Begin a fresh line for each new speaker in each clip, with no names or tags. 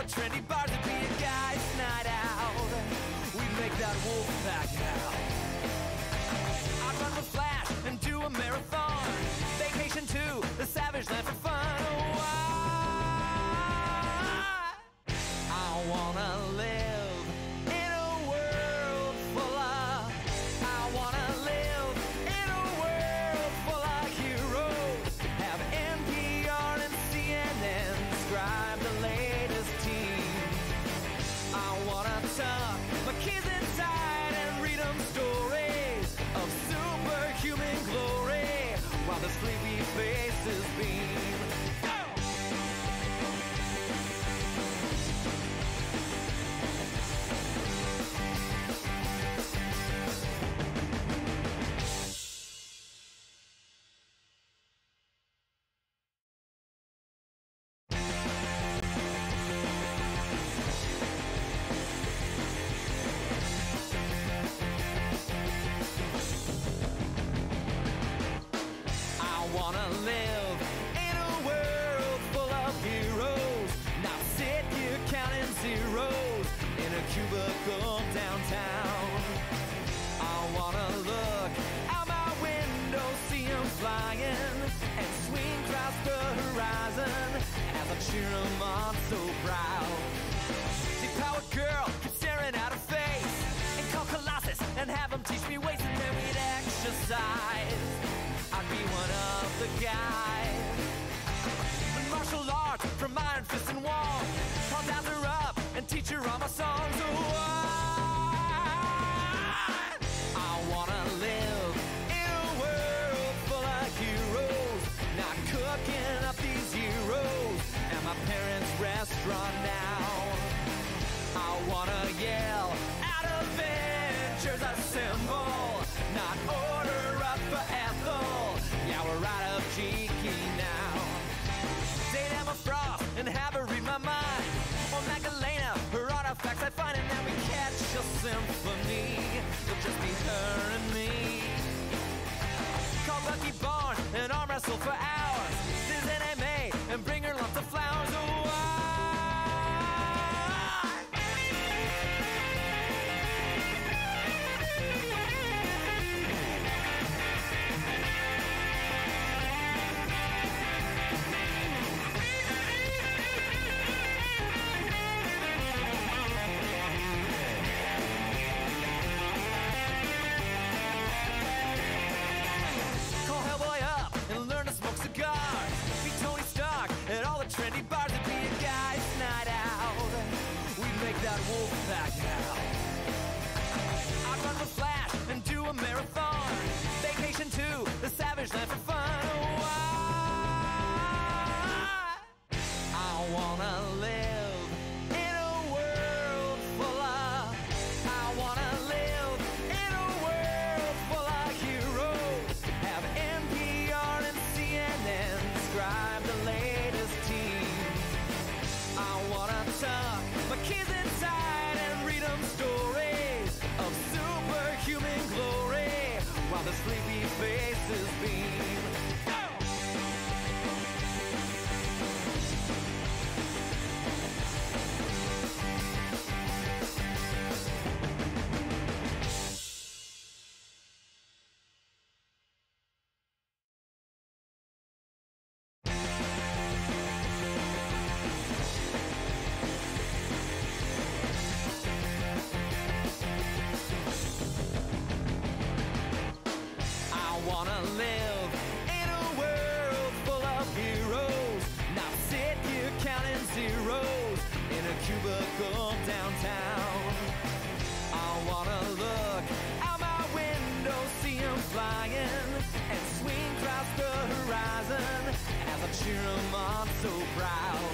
trendy bars, it'd be a guy's night out. We'd make that wolf pack now. I'd run with Flash and do a marathon. Vacation to the savage land for fun. Oh, I wanna live in a world full of. I wanna live in a world full of heroes. Have NPR and CNN describe the latest team. I wanna tuck my kids inside and read them stories of superhuman glory while the sleepy faces beam. Go! Live in a world full of heroes, not sit here counting zeros in a cubicle downtown. I wanna look out my window, see them flying, and swing across the horizon as I cheer them on so proud. See, powered girl keep staring at her face, and call Colossus and have them teach me ways, and then we'd exercise. I'd be one of the guys. With martial arts from Iron Fist and Wall, I'll dance her up and teach her all my songs. Oh, I wanna live in a world full of heroes, not cooking up these heroes at my parents' restaurant now. I wanna yell out Avengers assemble, not order up for Ethel. Yeah, we're out of cheeky now. Date Emma Frost and have her read my mind, or Magdalena, her artifacts I find, and then we catch a symphony. It'll just be her and me. Call Bucky Barnes and arm wrestle for hours. Diz NMA and bring her lots of flowers. Oh, cigars, be Tony Stark at all the trendy bars, it'd be a guy's night out. We'd make that wolf pack now. I'd run with Flash and do a marathon. Vacation to the savage land for fun. Oh, I wanna live in a world full of. I wanna live in a world full of heroes. Have NPR and CNN describe the latest team. I wanna tuck my kids inside and read them stories of superhuman glory while the sleepy faces beam. Go! Wanna live in a world full of heroes, not sit here counting zeros in a cubicle downtown. I wanna look out my window, see them flying, and swing across the horizon as I cheer them on so proud.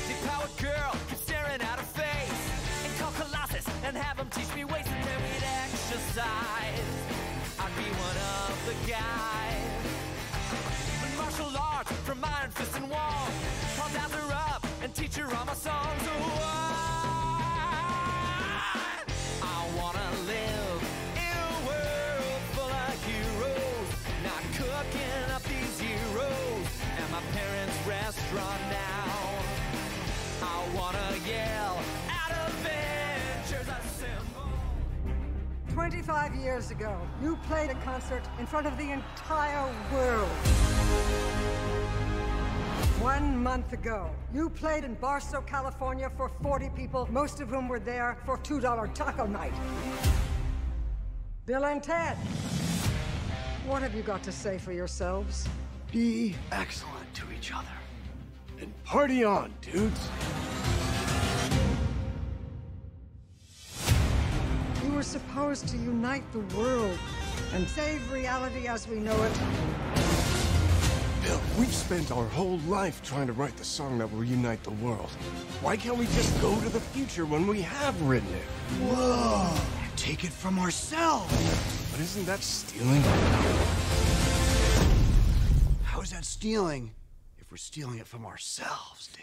See, powered girl keep staring at her face, and call Colossus and have them teach me ways, and then we'd exercise. I'd be one of the guys. With martial arts from Iron Fist and Wall, I'll dance her up and teach her all my songs. Oh, I wanna live in a world full of heroes, not cooking up these heroes at my parents' restaurant now. I wanna yell out Avengers Assemble.
25 years ago, you played a concert in front of the entire world. 1 month ago, you played in Barstow, California for 40 people, most of whom were there for $2 taco night. Bill and Ted, what have you got to say for yourselves?
Be excellent to each other. And party on, dudes.
You were supposed to unite the world and save reality as we know it.
Bill, we've spent our whole life trying to write the song that will unite the world. Why can't we just go to the future when we have written it?
Whoa! Take it from ourselves!
But isn't that stealing?
How is that stealing if we're stealing it from ourselves, dude?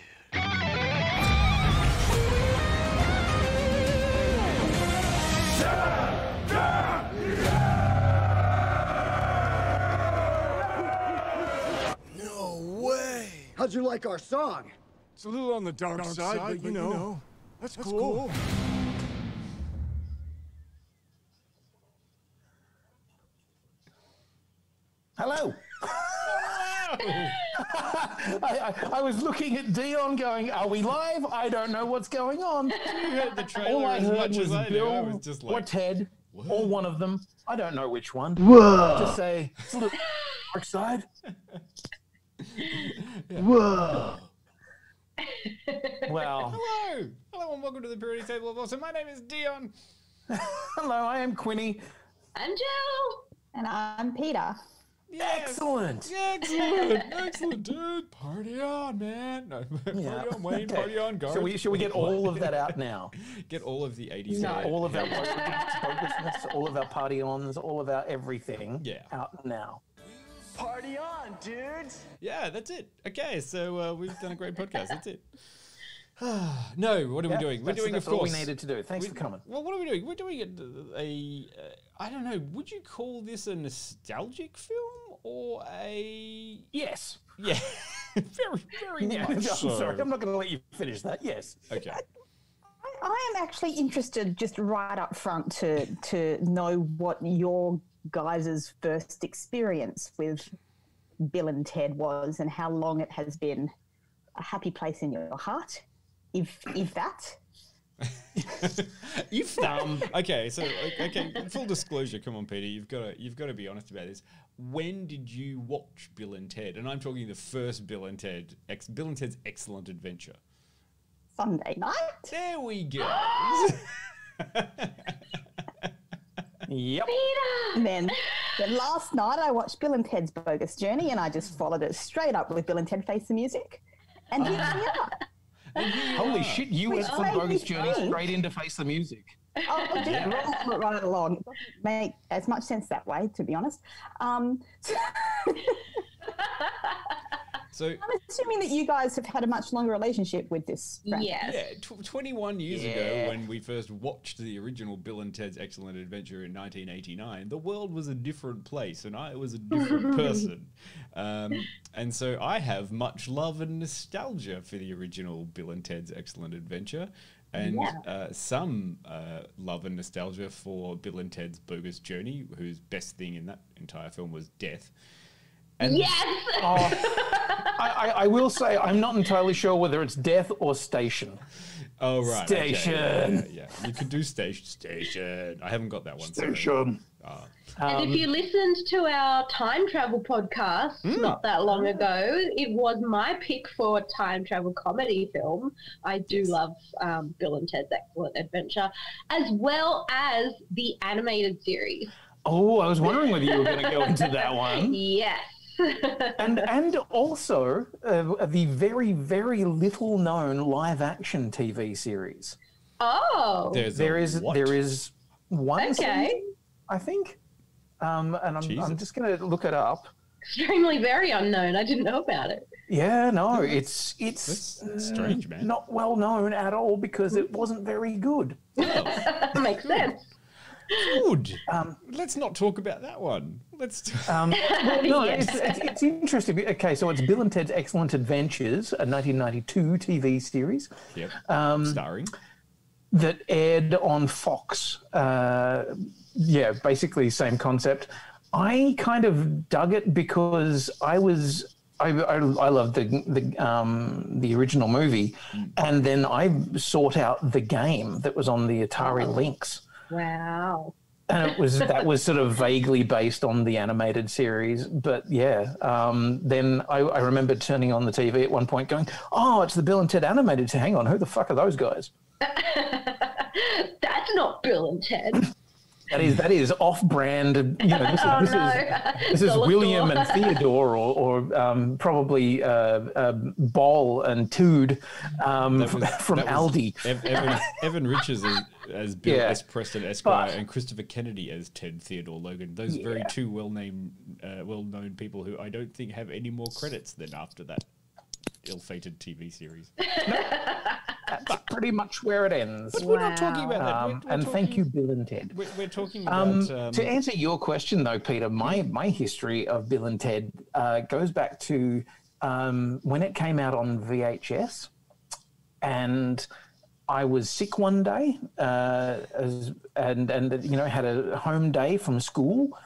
No way!
How'd you like our song?
It's a little on the dark side, but you know, that's cool.
Hello. I was looking at Dion going, are we live? I don't know what's going on.
You heard the trailer
All I
as
heard
much
was
as I do.
Bill
I was just like,
or Ted or one of them. I don't know which one.
Whoa!
Just say, it's a little dark side.
Whoa!
Well,
hello. Hello and welcome to the Purity Table of Awesome. My name is Dion.
hello, I am Quinny.
I'm Jill. And I'm Peter.
Yes.
Excellent.
Excellent, dude. Party on, man. No, party on, Wayne.
Okay.
Party on, Garth.
Shall we get all of that out now?
Get all of the 80s.
No.
out.
All of our focusness, all of our party ons, all of our everything
Yeah.
out now.
Party on, dudes!
Yeah, that's it. Okay, so we've done a great podcast. That's it. No, what are we doing? We're doing,
that's
of course.
all we needed to do. Thanks for coming.
Well, what are we doing? We're doing I don't know, would you call this a nostalgic film or a...
Yes.
Yeah, very much
I'm
so.
sorry, I'm not going to let you finish that. Yes.
Okay.
I am actually interested just right up front to know what your guys' first experience with Bill and Ted was and how long it has been a happy place in your heart, if that.
Okay, so full disclosure, come on, Peter, you've got to be honest about this. When did you watch Bill and Ted? And I'm talking the first Bill and Ted, Bill and Ted's Excellent Adventure.
Sunday night.
There we go.
Yep.
And then last night I watched Bill and Ted's Bogus Journey and I just followed it straight up with Bill and Ted Face the Music. And here we are.
Holy shit, you went from
made me
Bogus Journey
think.
straight into Face the Music.
Oh, just right along. It doesn't make as much sense that way, to be honest.
So
I'm assuming that you guys have had a much longer relationship with this.
Yes.
yeah, 21 years ago, when we first watched the original Bill and Ted's Excellent Adventure in 1989, the world was a different place, and I was a different person. And so I have much love and nostalgia for the original Bill and Ted's Excellent Adventure, and some love and nostalgia for Bill and Ted's Bogus Journey, whose best thing in that entire film was death. And
Yes.
I will say I'm not entirely sure whether it's death or station.
Oh, right.
Station.
Okay, yeah. You could do station. I haven't got that one. sorry.
Station.
And if you listened to our time travel podcast not that long ago, it was my pick for a time travel comedy film. I do love Bill and Ted's Excellent Adventure, as well as the animated series.
Oh, I was wondering whether you were going to go into that one.
Yes.
And also the very, very little known live action TV series.
Oh.
There is one
Okay.
season, I think. And I'm just going to look it up.
Extremely very unknown. I didn't know about it.
Yeah, no, it's
That's strange, man.
not well known at all because it wasn't very good.
Makes sense.
Good. Let's not talk about that one. Let's.
Well, no, it's interesting. Okay, so it's Bill and Ted's Excellent Adventures, a 1992 TV series.
Yep. Starring.
That aired on Fox. Yeah, basically same concept. I kind of dug it because I loved the original movie, and then I sought out the game that was on the Atari Lynx.
Wow.
And that was sort of vaguely based on the animated series, but yeah. Then I remember turning on the TV at one point, going, "Oh, it's the Bill and Ted animated." So hang on, who the fuck are those guys?
That's not Bill and Ted.
That is off-brand. You know, this is William and Theodore, or probably Ball and Tood from Aldi.
Evan Richards as Bill S. Preston Esquire, and Christopher Kennedy as Ted Theodore Logan. Those very two well-known people who I don't think have any more credits than after that ill-fated TV series.
That's pretty much where it ends.
But we're not talking about that.
And thank you, Bill and Ted.
We're talking about...
to answer your question, though, Peter, my history of Bill and Ted goes back to when it came out on VHS, and I was sick one day, and had a home day from school,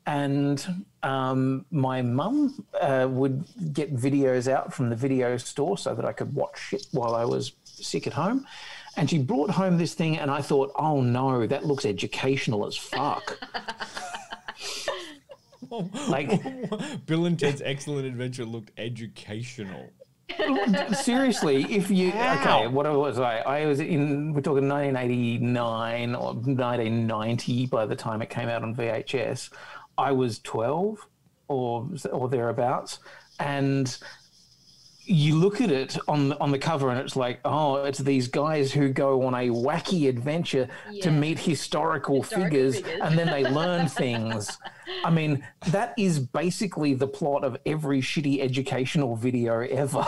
and my mum would get videos out from the video store so that I could watch shit while I was sick at home. And she brought home this thing, and I thought, oh no, that looks educational as fuck. Like
Bill and Ted's Excellent Adventure looked educational.
Seriously, if you okay, what was I? I was in. We're talking 1989 or 1990 by the time it came out on VHS. I was 12 or thereabouts, and you look at it on the cover, and it's like, oh, it's these guys who go on a wacky adventure to meet historical figures, and then they learn things. I mean, that is basically the plot of every shitty educational video ever.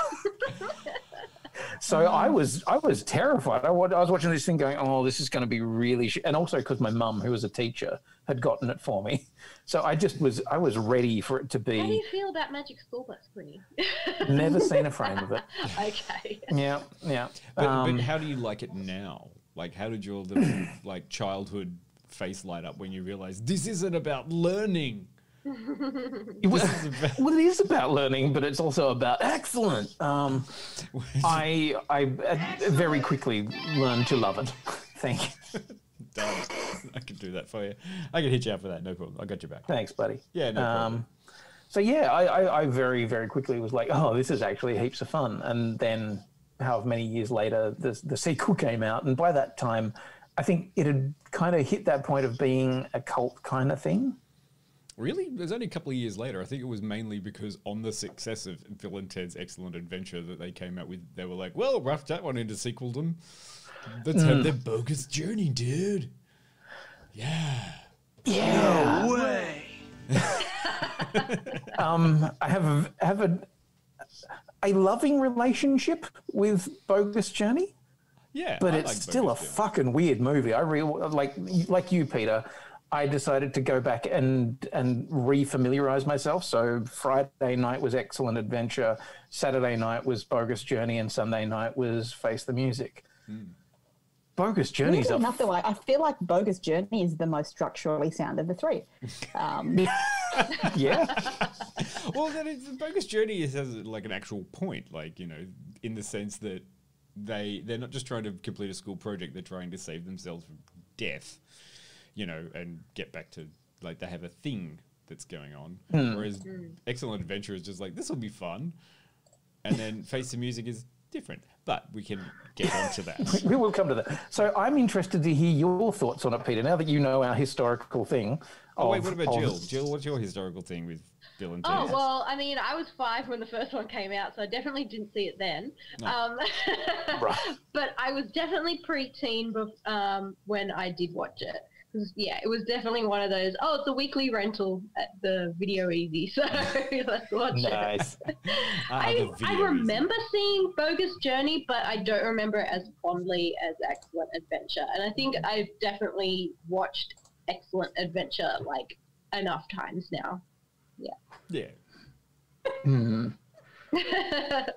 So I was terrified. I was watching this thing going, oh, this is going to be really and also because my mum, who was a teacher, had gotten it for me. So I was ready for it to be.
How do you feel about Magic School Bus, Quinny?
Never seen a frame of it.
Okay.
Yeah.
But how do you like it now? Like, how did your little childhood face light up when you realized this isn't about learning?
Well, it is about learning, but it's also about excellent. I very quickly learned to love it. Thank you.
Done. I can do that for you. I can hit you up for that. No problem. I got your back.
Thanks, buddy.
Yeah, no problem.
So yeah, I very, very quickly was like, oh, this is actually heaps of fun. And then however many years later, the sequel came out. And by that time, I think it had kind of hit that point of being a cult kind of thing.
Really? It was only a couple of years later. I think it was mainly because on the success of Bill and Ted's Excellent Adventure that they came out with, they were like, well, rough that one into sequeldom. Let's have their bogus journey, dude. Yeah.
Yeah.
No way.
I have a loving relationship with Bogus Journey.
Yeah.
But it's still a fucking weird movie. I really like you, Peter. I decided to go back and re-familiarize myself. So Friday night was Excellent Adventure, Saturday night was Bogus Journey, and Sunday night was Face the Music. Bogus Journey is
enough though. I feel like Bogus Journey is the most structurally sound of the three.
Yeah.
Well, Bogus Journey has like an actual point, like, you know, in the sense that they're not just trying to complete a school project; they're trying to save themselves from death. You know, and get back to, like, they have a thing that's going on. Whereas Excellent Adventure is just like, this will be fun. And then Face the Music is different. But we can get onto that.
We will come to that. So I'm interested to hear your thoughts on it, Peter, now that you know our historical thing.
Wait, what about Jill? Jill, what's your historical thing with Bill and Ted?
Oh, well, I mean, I was 5 when the first one came out, so I definitely didn't see it then.
No.
Right.
But I was definitely pre-teen when I did watch it. Yeah, it was definitely one of those, it's a weekly rental at the Video Easy, so let's watch
Nice.
it. I remember seeing Bogus Journey, but I don't remember it as fondly as Excellent Adventure. And I think I've definitely watched Excellent Adventure like enough times now.
Yeah.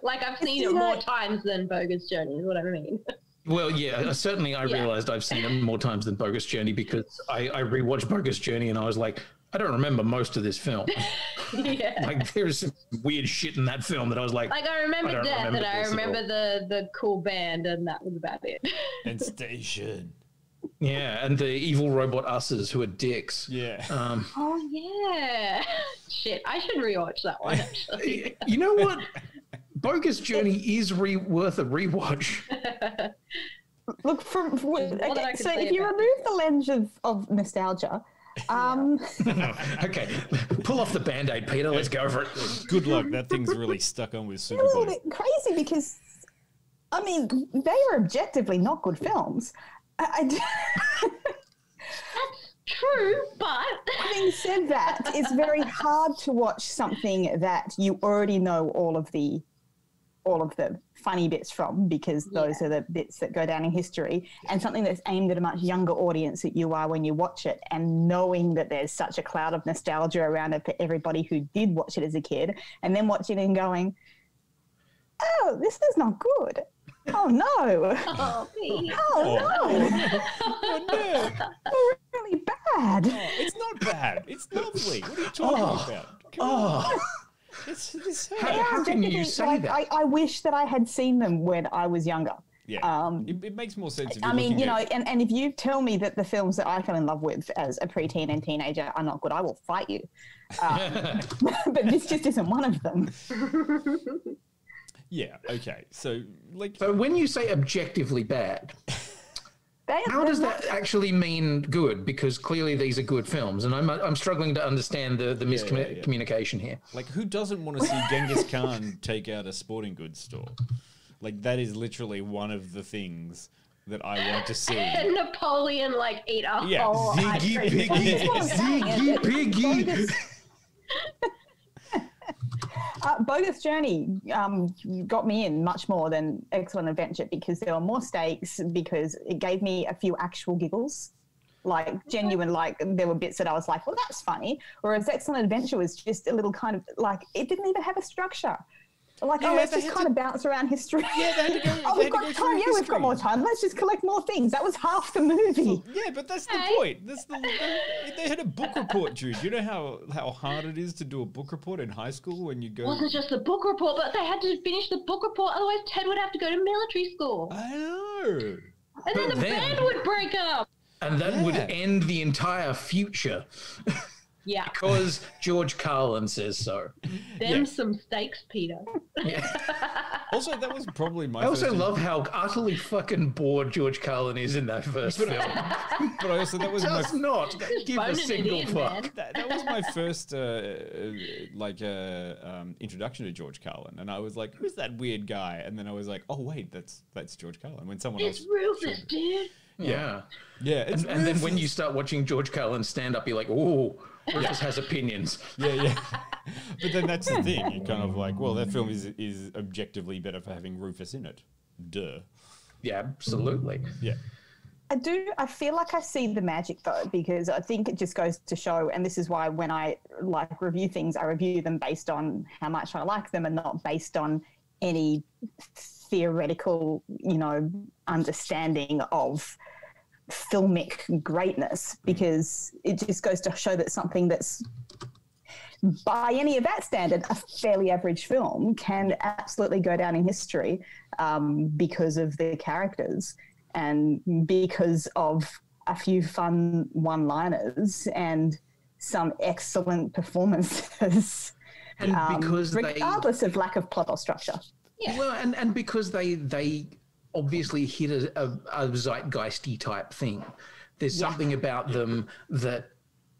Like I've seen it more times than Bogus Journey is what I mean.
Well, yeah, certainly I realized I've seen it more times than Bogus Journey because I rewatched Bogus Journey and I was like, I don't remember most of this film.
Yeah.
Like there's some weird shit in that film that I was like,
I remember
don't
Death
remember
and I
this at all.
remember the cool band and that was about it.
And Station.
yeah, and the evil robot usses who are dicks.
Yeah.
Oh yeah. Shit, I should rewatch that one actually.
You know what? Bogus Journey is worth a rewatch.
Look,
more than I can
so
say
if you
about
remove the lens of nostalgia,
Okay, pull off the Band-Aid, Peter. Let's go for it.
Good luck. That thing's really stuck on with
it's a
super
little
glue.
bit crazy because, I mean, they are objectively not good films.
That's true, but
Having said that, it's very hard to watch something that you already know all of the funny bits from because those are the bits that go down in history, and something that's aimed at a much younger audience that you are when you watch it, and knowing that there's such a cloud of nostalgia around it for everybody who did watch it as a kid, and then watching it and going, oh, this is not good. Oh no.
oh, Pete.
Oh no.
Oh, no.
Oh, really bad.
Oh, it's not bad. It's lovely. What are you talking about? Come on. It's
How can you say
like,
that?
I wish that I had seen them when I was younger.
Yeah. It makes more sense if you're
I mean,
looking
you know,
at...
and if you tell me that the films that I fell in love with as a preteen and teenager are not good, I will fight you. But this just isn't one of them.
Yeah, okay. So, like...
So when you say objectively bad, how does that actually mean good? Because clearly these are good films, and I'm struggling to understand the miscommunication here.
Like, who doesn't want to see Genghis Khan take out a sporting goods store? Like, that is literally one of the things that I want to see.
And Napoleon like ate a
Yeah,
whole ice
Ziggy
cream.
Piggy,
That's what I'm saying,
Ziggy Piggy.
Bogus Journey got me in much more than Excellent Adventure because there were more stakes, because it gave me a few actual giggles, like genuine, like there were bits that I was like, well, that's funny. Whereas Excellent Adventure was just a little kind of like, it didn't even have a structure. Like,
Yeah,
let's
they
just
had
kind
to-
of bounce around history.
Yeah, they had to go,
Oh,
they
we've
had to
got
go
time.
through
Yeah, we've
history.
got more time. Let's just collect more things. That was half the movie.
Yeah, but that's the
Hey.
point. They had a book report, Jude. You know how hard it is to do a book report in high school when you go...
It wasn't just the book report, but they had to finish the book report, otherwise Ted would have to go to military school.
I know.
And then the
then-
band would break up.
And that would
Yeah.
end the entire future
Yeah.
because George Carlin says so.
Them some steaks, Peter.
Also, that was probably my
I also
first...
love how utterly fucking bored George Carlin is in that first film.
But I also, that was my...
Does not give a
Boning it
single
in,
fuck.
man.
That was my first introduction to George Carlin, and I was like, "Who's that weird guy?" And then I was like, "Oh wait, that's George Carlin." When someone
It's
else,
Rufus, dude.
Yeah.
yeah, it's
And then when
Rufus.
you start watching George Carlin stand up, you're like, oh, Rufus has opinions.
yeah. But then that's the thing. You're kind of like, well, that film is objectively better for having Rufus in it. Duh.
Yeah, absolutely.
Yeah.
I feel like I see the magic though, because I think it just goes to show, and this is why when I like review things, I review them based on how much I like them and not based on any theoretical, understanding of filmic greatness, because it just goes to show that something that's by any of that standard, a fairly average film can absolutely go down in history because of the characters and because of a few fun one-liners and some excellent performances,
And because
regardless of lack of plot or structure.
Yeah.
Well, and because they obviously hit a zeitgeisty type thing. There's something about them that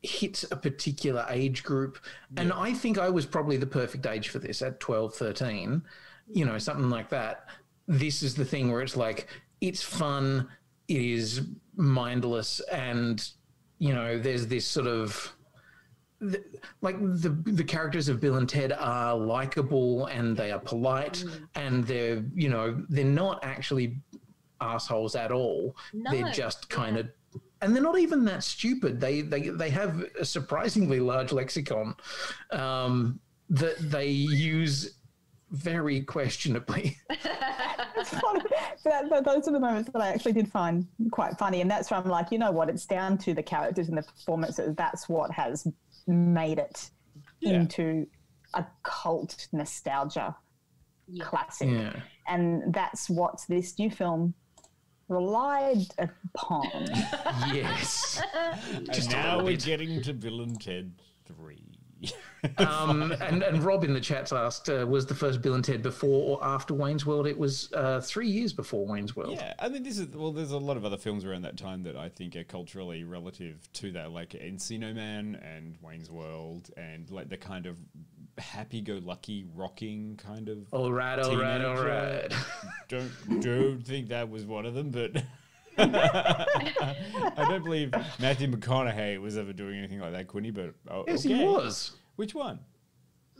hits a particular age group. And I think I was probably the perfect age for this at 12, 13, something like that. This is the thing where it's like, it's fun, it is mindless, and, there's this sort of... the characters of Bill and Ted are likable and they are polite and they're not actually assholes at all.
No,
They're just kind of and they're not even that stupid. They have a surprisingly large lexicon that they use very questionably.
Those are the moments that I actually did find quite funny, and that's where I'm like, you know what? It's down to the characters and the performances. That's what has made it into a cult nostalgia classic, and that's what this new film relied upon.
Yes.
And now we're getting to Bill and Ted 3.
And Rob in the chat's asked, was the first Bill and Ted before or after Wayne's World? It was 3 years before Wayne's World.
Yeah, I mean, there's a lot of other films around that time that I think are culturally relative to that, like Encino Man and Wayne's World, and like the kind of happy-go-lucky rocking kind of.
All right.
Don't think that was one of them, but. I don't believe Matthew McConaughey was ever doing anything like that, Quinny, but
yes,
okay.
he was.
Which one?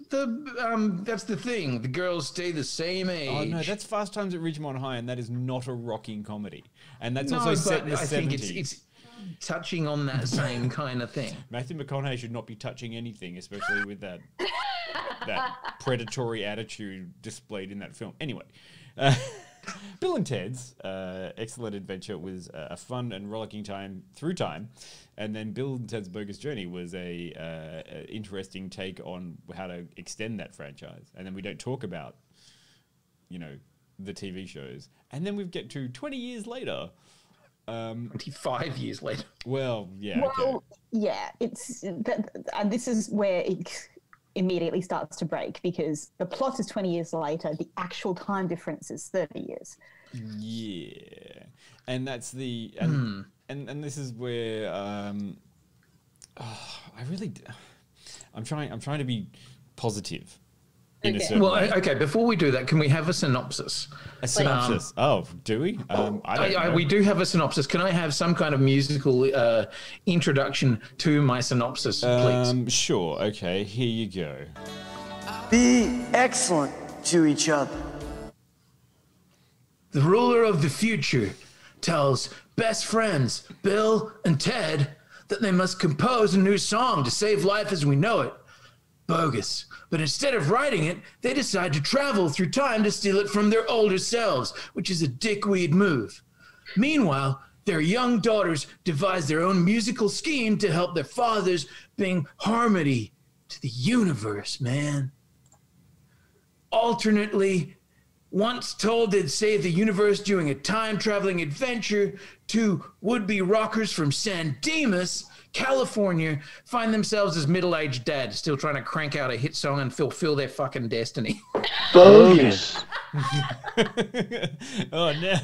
That's the thing. The girls stay the same age.
Oh no, that's Fast Times at Ridgemont High, and that is not a rocking comedy. And that's also set in the 70s.
Think it's touching on that same kind of thing.
Matthew McConaughey should not be touching anything, especially with that predatory attitude displayed in that film. Anyway. Bill and Ted's Excellent Adventure was a fun and rollicking time through time, and then Bill and Ted's Bogus Journey was a interesting take on how to extend that franchise. And then we don't talk about, the TV shows, and then we get to 20 years later.
25 years later.
Well, yeah.
Well, okay. Yeah, it's and this is where it immediately starts to break, because the plot is 20 years later, the actual time difference is 30 years.
Yeah. And that's the and this is where I'm trying to be positive.
Okay, before we do that, can we have a synopsis?
A synopsis? Do we?
We do have a synopsis. Can I have some kind of musical introduction to my synopsis, please?
Sure. Okay, here you go.
Be excellent to each other.
The ruler of the future tells best friends Bill and Ted that they must compose a new song to save life as we know it. Bogus. But instead of writing it, they decide to travel through time to steal it from their older selves, which is a dickweed move. Meanwhile, their young daughters devise their own musical scheme to help their fathers bring harmony to the universe, man. Alternately, once told they'd save the universe during a time-traveling adventure, two would-be rockers from San Dimas, California, find themselves as middle-aged dads still trying to crank out a hit song and fulfill their fucking destiny.
Bogus.
Oh no!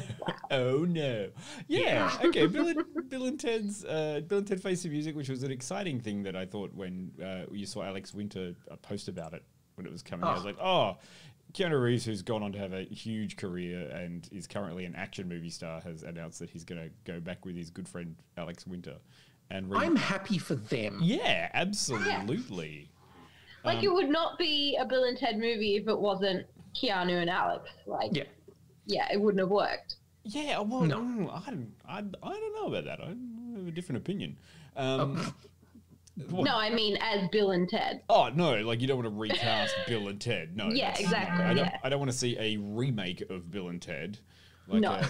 Oh no! Yeah. Okay. Bill and Ted's Bill and Ted Face the Music, which was an exciting thing that I thought when you saw Alex Winter post about it when it was coming out. I was like, oh. Keanu Reeves, who's gone on to have a huge career and is currently an action movie star, has announced that he's going to go back with his good friend Alex Winter. And
I'm happy for them.
Yeah, absolutely.
Like, it would not be a Bill and Ted movie if it wasn't Keanu and Alex. Like, yeah, it wouldn't have worked.
Yeah, well, no. I don't know about that. I have a different opinion.
No, I mean as Bill and Ted.
Oh no! Like, you don't want to recast Bill and Ted. No.
Yeah, exactly.
I don't want to see a remake of Bill and Ted. Like, no.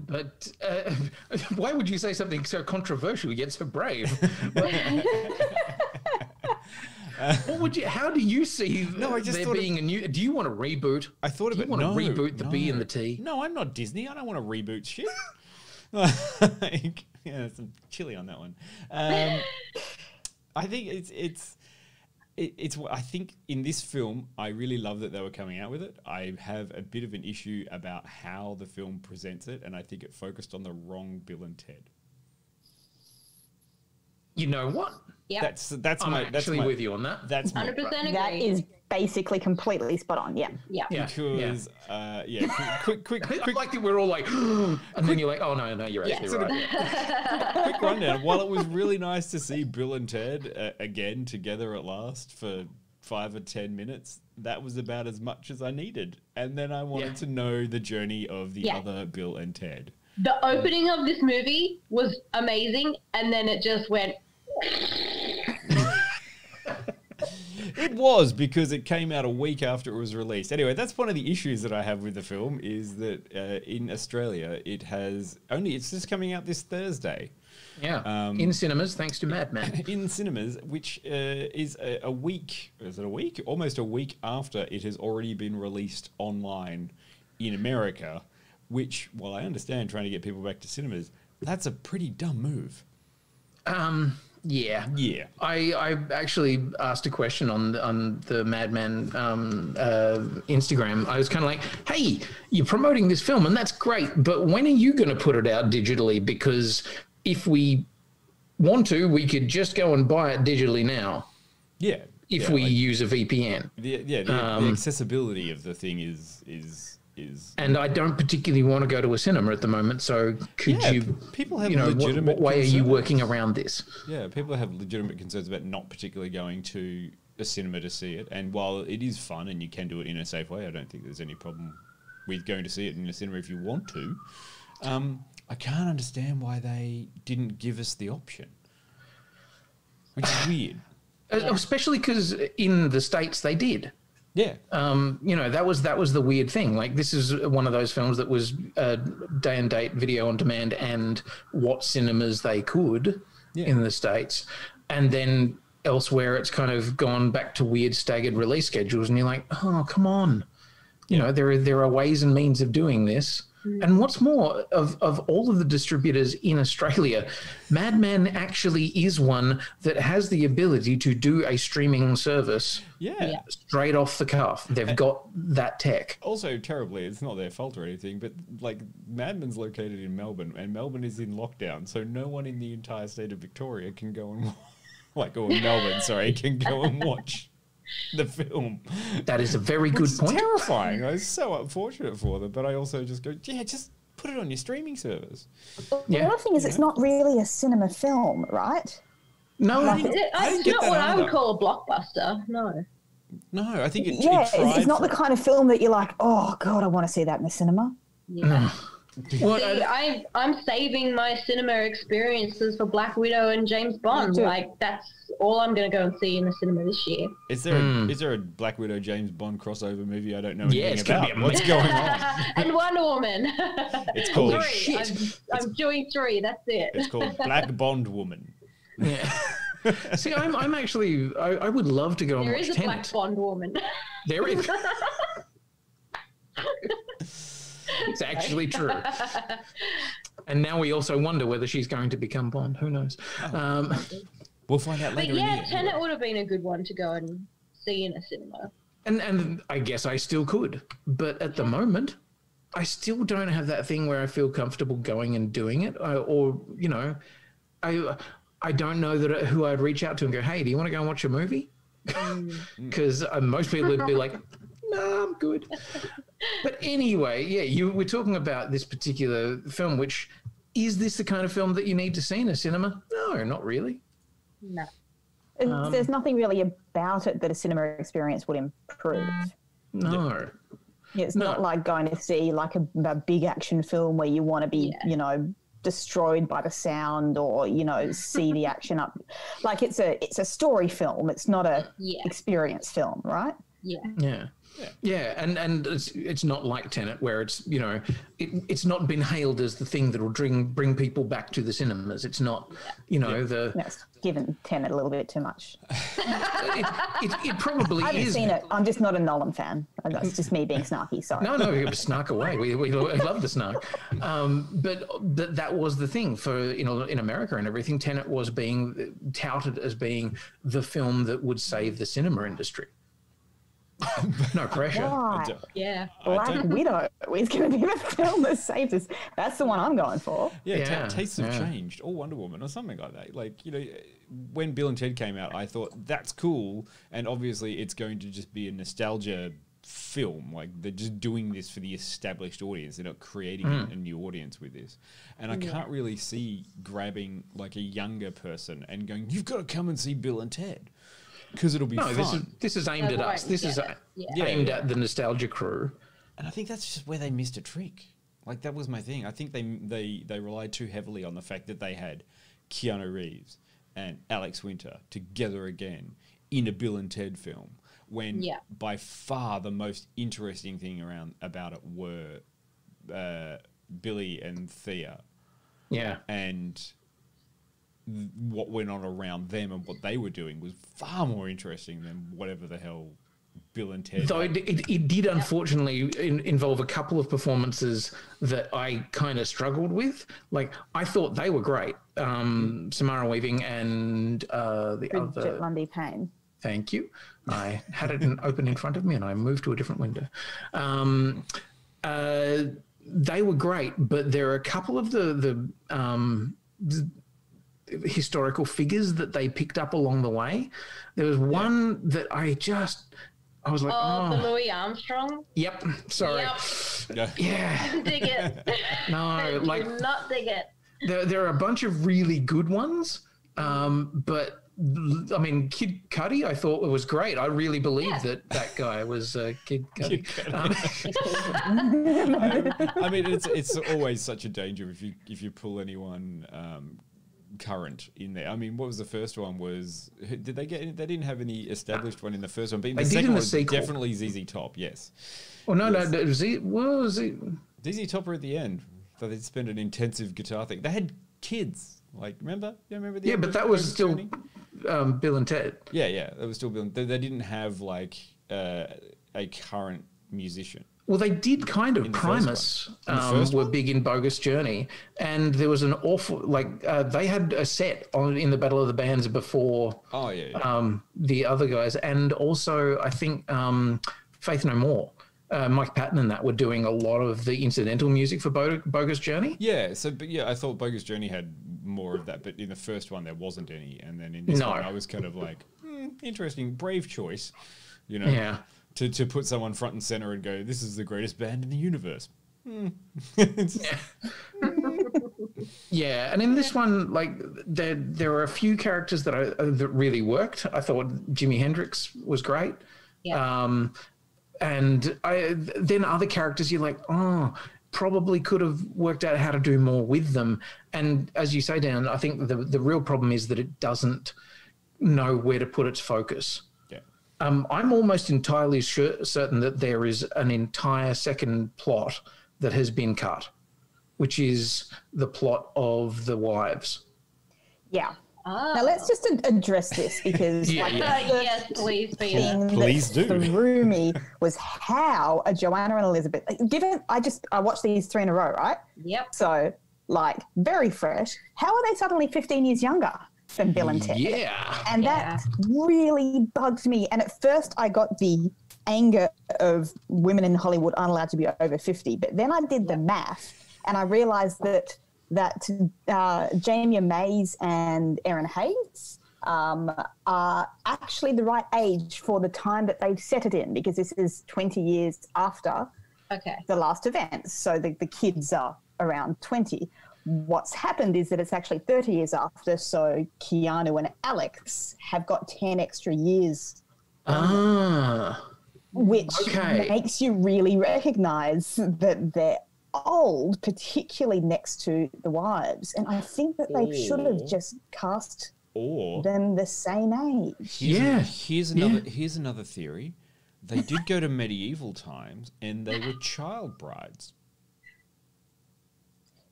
But why would you say something so controversial yet so brave? What would you? How do you see there being a new? Do you want to reboot?
I thought of it.
Do you want to reboot the B and the T?
No, I'm not Disney. I don't want to reboot shit. Yeah, some chili on that one. I think it's. I think in this film, I really love that they were coming out with it. I have a bit of an issue about how the film presents it, and I think it focused on the wrong Bill and Ted.
You know what?
Yeah,
that's
I'm actually with you on that.
That's
100% agree.
That is basically completely spot on. Yeah.
Because quick.
Like we're all like, and then you're like, oh no, you're actually right.
Quick rundown. While it was really nice to see Bill and Ted again together at last for 5 or 10 minutes, that was about as much as I needed. And then I wanted to know the journey of the other Bill and Ted.
The opening of this movie was amazing, and then it just went.
It was, because it came out a week after it was released. Anyway, that's one of the issues that I have with the film, is that in Australia it's just coming out this Thursday.
Yeah, in cinemas, thanks to Mad Men.
In cinemas, which is a week, is it a week? Almost a week after it has already been released online in America, which, while I understand trying to get people back to cinemas, that's a pretty dumb move.
Yeah.
Yeah.
I actually asked a question on the Mad Men Instagram. I was kind of like, hey, you're promoting this film and that's great, but when are you going to put it out digitally? Because if we want to, we could just go and buy it digitally now.
Yeah.
If we use a VPN.
The accessibility of the thing is.
And I don't particularly want to go to a cinema at the moment, so could you?
People have legitimate.
What way are you working around this?
Yeah, people have legitimate concerns about not particularly going to a cinema to see it. And while it is fun and you can do it in a safe way, I don't think there's any problem with going to see it in a cinema if you want to. I can't understand why they didn't give us the option, which is weird.
Especially because in the States they did.
Yeah.
That was the weird thing. Like, this is one of those films that was day and date video on demand and what cinemas they could in the States. And then elsewhere it's kind of gone back to weird staggered release schedules. And you're like, oh, come on. You know, there are ways and means of doing this. And what's more, of all of the distributors in Australia, Mad Men actually is one that has the ability to do a streaming service straight off the cuff. They've got that tech.
Also, terribly, it's not their fault or anything, but like Mad Men's located in Melbourne, and Melbourne is in lockdown, so no one in the entire state of Victoria can go and can go and watch the film.
That is a very good point.
Terrifying. I was so unfortunate for them, but I also just go, just put it on your streaming service.
The other thing is, it's not really a cinema film, right?
No,
it's not what I would call a blockbuster. No,
I think it's
not the kind of film that you're like, oh god, I want to see that in the cinema.
Yeah. I'm saving my cinema experiences for Black Widow and James Bond. Like, that's all I'm going to go and see in the cinema this year.
Is there a Black Widow James Bond crossover movie I don't know anything about? What's going on?
And Wonder Woman.
It's called
3. I'm doing 3. That's it.
It's called Black Bond Woman.
Yeah. See, I'm actually, I would love to go and watch Tenet.
There is a Black Bond Woman.
There is. It's actually true. And now we also wonder whether she's going to become Bond. Who knows?
We'll find out later.
But Tenet would have been a good one to go and see in a cinema.
And I guess I still could. But at the moment, I still don't have that thing where I feel comfortable going and doing it. I don't know who I'd reach out to and go, hey, do you want to go and watch a movie? Because most people would be like, no, I'm good. But anyway, we're talking about this particular film, which, is this the kind of film that you need to see in a cinema? No, not really.
No.
There's nothing really about it that a cinema experience would improve.
No.
It's not like going to see like a big action film where you want to be, destroyed by the sound or, see the action up. Like, it's a story film. It's not a experience film, right?
Yeah. Yeah, and it's not like Tenet where it's it's not been hailed as the thing that will bring people back to the cinemas. It's not
It's given Tenet a little bit too much.
It probably is.
I haven't seen it. I'm just not a Nolan fan. That's just me being snarky. Sorry.
No, you snark away. We love the snark. But that was the thing for in America and everything. Tenet was being touted as being the film that would save the cinema industry. No pressure.
Right.
Yeah.
Black Widow is going to be the film that saves us. That's the one I'm going for.
Yeah, tastes have changed, or Wonder Woman, or something like that. Like, when Bill and Ted came out, I thought that's cool, and obviously it's going to just be a nostalgia film. Like, they're just doing this for the established audience. They're not creating a new audience with this. And I can't really see grabbing like a younger person and going, you've got to come and see Bill and Ted. Because it'll be fun.
This is aimed at us. This is aimed at the nostalgia crew.
And I think that's just where they missed a trick. Like, that was my thing. I think they relied too heavily on the fact that they had Keanu Reeves and Alex Winter together again in a Bill and Ted film, when by far the most interesting thing about it were Billy and Thea.
Yeah.
And what went on around them and what they were doing was far more interesting than whatever the hell Bill and Ted.
Though it did unfortunately involve a couple of performances that I kind of struggled with. Like, I thought they were great. Samara Weaving and the other...
Bridget Lundy Payne.
Thank you. I had it open in front of me and I moved to a different window. They were great, but there are a couple of the historical figures that they picked up along the way. There was one that I was like,
the Louis Armstrong?
Yep. Sorry.
Yep.
Yeah.
Didn't dig it.
No, like,
did not dig it.
There are a bunch of really good ones, but I mean, Kid Cudi, I thought it was great. I really believed that guy was Kid Cudi.
I mean, it's always such a danger if you pull anyone current in there. I mean, what was the first one? Did they get? They didn't have any established one in the first one, but in the second one, definitely ZZ Top. Yes.
Well, no, was it?
ZZ Top were at the end. So they'd spend an intensive guitar thing. They had kids. Like, remember? You remember the?
Yeah, but that was still Bill and Ted.
Yeah, that was still Bill. They didn't have like a current musician.
Well, they did kind of. Primus were big in Bogus Journey, and there was an awful they had a set in the Battle of the Bands before.
Oh yeah.
The other guys, and also I think Faith No More. Mike Patton and that were doing a lot of the incidental music for Bogus Journey.
Yeah, I thought Bogus Journey had more of that, but in the first one there wasn't any, and then in this one I was kind of like, interesting, brave choice, you know. Yeah. To put someone front and center and go, this is the greatest band in the universe.
Yeah, and in this one, like there are a few characters that really worked. I thought Jimi Hendrix was great. Yeah. And then other characters, you're like, probably could have worked out how to do more with them. And as you say, Dan, I think the real problem is that it doesn't know where to put its focus. I'm almost entirely certain that there is an entire second plot that has been cut, which is the plot of The Wives.
Yeah. Now let's just address this because
yes, please,
please do.
Threw me was how Joanna and Elizabeth. I watched these 3 in a row, right?
Yep.
So very fresh. How are they suddenly 15 years younger than Bill and Ted?
Yeah.
And that really bugged me. And at first I got the anger of women in Hollywood aren't allowed to be over 50. But then I did the math and I realized that Jamie Mays and Erin Hayes are actually the right age for the time that they've set it in, because this is 20 years after the last events. So the kids are around 20. What's happened is that it's actually 30 years after, so Keanu and Alex have got 10 extra years. Which makes you really recognise that they're old, particularly next to The Wives. And I think that they should have just cast them the same age.
Here's another theory. They did go to medieval times and they were child brides.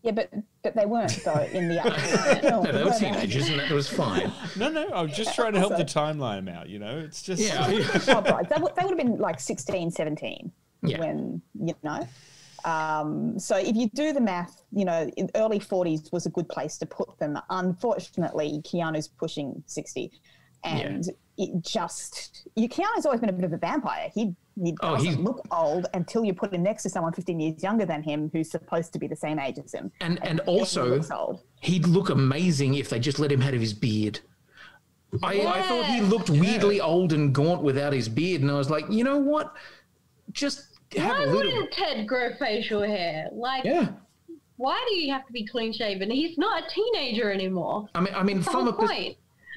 Yeah, but they weren't, though, in the actual film.
No, they were teenagers, and that was fine.
No, I'm just trying to help the timeline out, you know? It's just...
Child brides. They would have been like 16, 17 when, you know... so if you do the math, you know, in early 40s was a good place to put them. Unfortunately, Keanu's pushing 60, and Keanu's always been a bit of a vampire. He doesn't look old until you put him next to someone 15 years younger than him who's supposed to be the same age as him.
And also, he'd look amazing if they just let him have his beard. I thought he looked weirdly old and gaunt without his beard, and I was like, you know what? Just...
Why wouldn't Ted grow facial hair? Why do you have to be clean shaven? He's not a teenager anymore.
I mean, from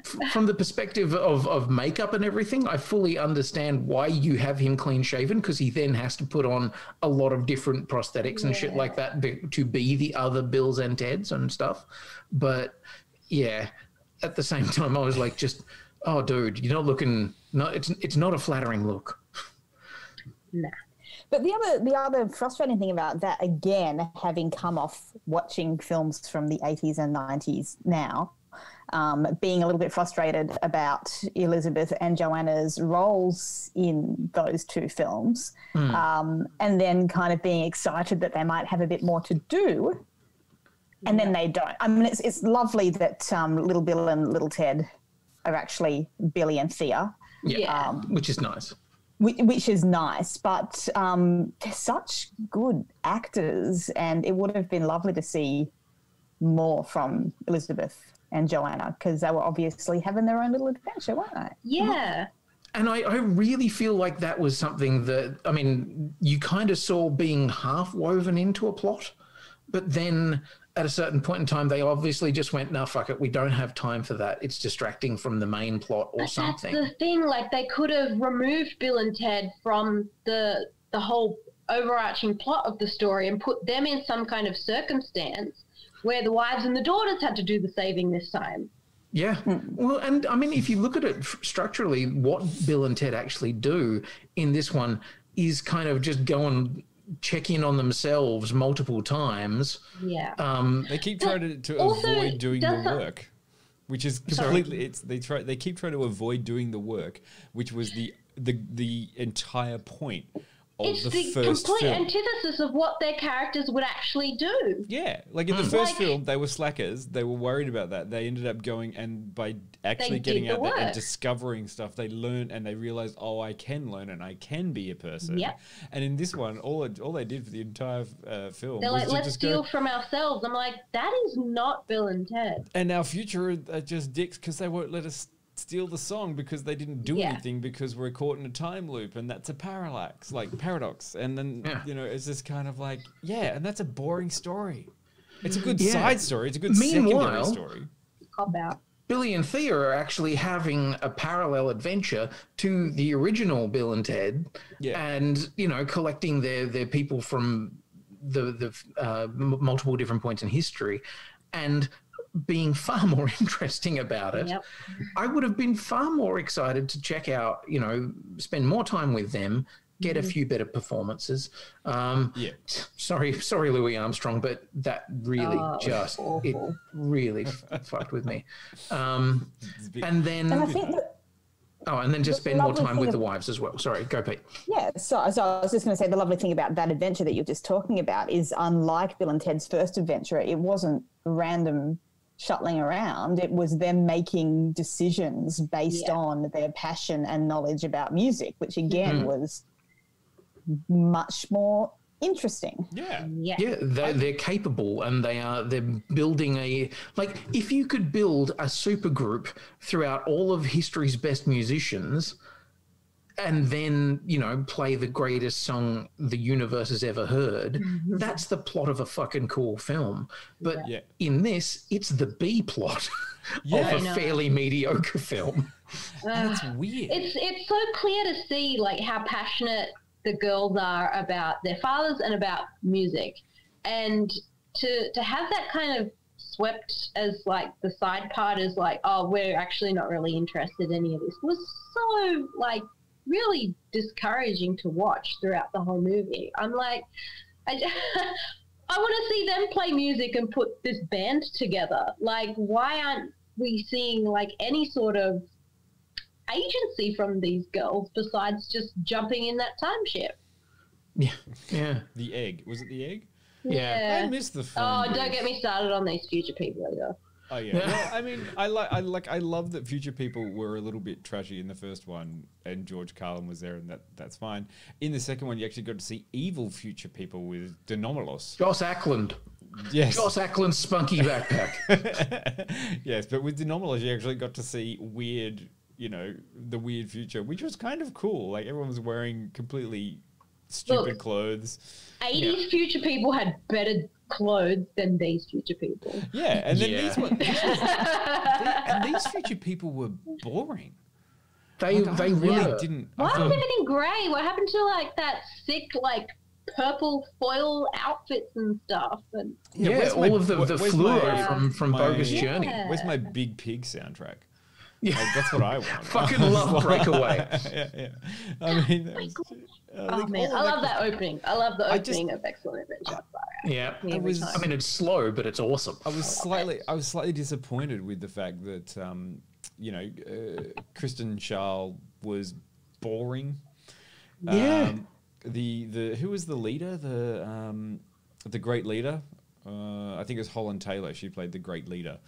from the perspective of makeup and everything, I fully understand why you have him clean shaven, because he then has to put on a lot of different prosthetics and shit like that to be the other Bills and Teds and stuff. But yeah, at the same time, I was like, just, oh, dude, you're not looking. No, it's not a flattering look.
Nah. But the other frustrating thing about that, again, having come off watching films from the 80s and 90s now, being a little bit frustrated about Elizabeth and Joanna's roles in those two films, and then kind of being excited that they might have a bit more to do, and then they don't. I mean, it's lovely that Little Bill and Little Ted are actually Billy and Thea.
Yeah, which is nice.
Which is nice, but they're such good actors, and it would have been lovely to see more from Elizabeth and Joanna, because they were obviously having their own little adventure, weren't they?
Yeah.
And I really feel like that was something that, I mean, you kind of saw being half woven into a plot, but then at a certain point in time, they obviously just went, no, fuck it, we don't have time for that. It's distracting from the main plot or something.
That's the thing, like they could have removed Bill and Ted from the whole overarching plot of the story and put them in some kind of circumstance where the wives and the daughters had to do the saving this time.
Yeah. Well, and I mean, if you look at it structurally, what Bill and Ted actually do in this one is kind of just go and check in on themselves multiple times.
Yeah.
They keep trying to avoid doing the work, which is completely. They keep trying to avoid doing the work, which was the entire point.
It's the complete antithesis of what their characters would actually do.
Yeah, like in the first film, they were slackers. They were worried about that. They ended up going, and by actually getting out there and discovering stuff, they learned and they realized, oh, I can learn and I can be a person.
Yep.
And in this one, all they did for the entire film
they're
was
like, let's steal from ourselves. I'm like, that is not Bill and Ted.
And our future are just dicks because they won't let us steal the song because they didn't do anything because we're caught in a time loop, and that's a paradox. And then it's just kind of like, and that's a boring story. It's a good side story. It's a good secondary story.
Cop out.
Billy and Thea are actually having a parallel adventure to the original Bill and Ted, and collecting their people from the multiple different points in history, and being far more interesting about it. Yep. I would have been far more excited to check out, spend more time with them, get a few better performances. Sorry, Louis Armstrong, but that really it really fucked with me. And then and then just spend more time with the wives as well. Sorry, go Pete.
Yeah, so I was just going to say the lovely thing about that adventure that you're just talking about is, unlike Bill and Ted's first adventure, it wasn't random shuttling around. It was them making decisions based on their passion and knowledge about music, which again was much more interesting.
They're capable, and they're building if you could build a super group throughout all of history's best musicians and then play the greatest song the universe has ever heard, that's the plot of a fucking cool film. But in this, it's the B plot of a fairly mediocre film.
That's weird.
It's so clear to see how passionate the girls are about their fathers and about music, and to have that kind of swept as the side part is we're actually not really interested in any of this was so really discouraging to watch throughout the whole movie. I'm like, I want to see them play music and put this band together. Why aren't we seeing any sort of agency from these girls besides just jumping in that time ship?
Yeah.
The egg. Was it the egg?
Yeah.
I missed the film.
Oh, don't get me started on these future people either.
Oh yeah. Well, I mean, I love that future people were a little bit trashy in the first one, and George Carlin was there, and that's fine. In the second one, you actually got to see evil future people with Denomalos.
Joss Ackland.
Yes.
Joss Ackland's spunky backpack.
Yes, but with Denomalos, you actually got to see weird, the weird future, which was kind of cool. Everyone was wearing completely stupid clothes.
80s future people had better clothes than these future people.
Yeah, and then
Yeah.
these future people were boring.
They
really
were.
didn't.
What happened in Grey? What happened to like that sick like purple foil outfits and stuff? And
Yeah,
where's
all
my-
of the
where's
fluoro from
my-
Bogus
Yeah.
Journey.
Where's my Big Pig soundtrack?
Yeah.
Like, that's what I want.
Fucking love Breakaway.
yeah. I mean, that was,
oh man, I love that opening. I love the opening of Excellent Adventure.
Yeah,
Every time.
I mean, it's slow, but it's awesome.
I was slightly disappointed with the fact that Kristen Schaal was boring.
Yeah.
The who was the leader? The great leader. I think it was Holland Taylor. She played the great leader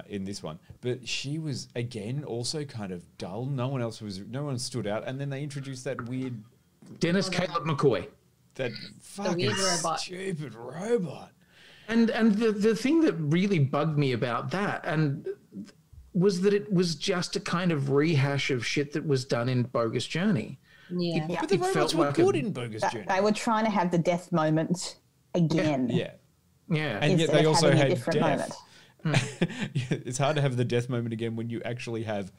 in this one, but she was again also kind of dull. No one stood out, and then they introduced that weird
Dennis Caleb McCoy.
That fucking
weird robot.
stupid robot.
And the thing that really bugged me about that was that it was just a kind of rehash of shit that was done in Bogus Journey.
Yeah.
But the robots were
like
good in Bogus Journey.
They were trying to have the death moment again.
Yeah.
Yeah.
And yet
Instead
they
of
also
having a
had
different
death. It's hard to have the death moment again when you actually have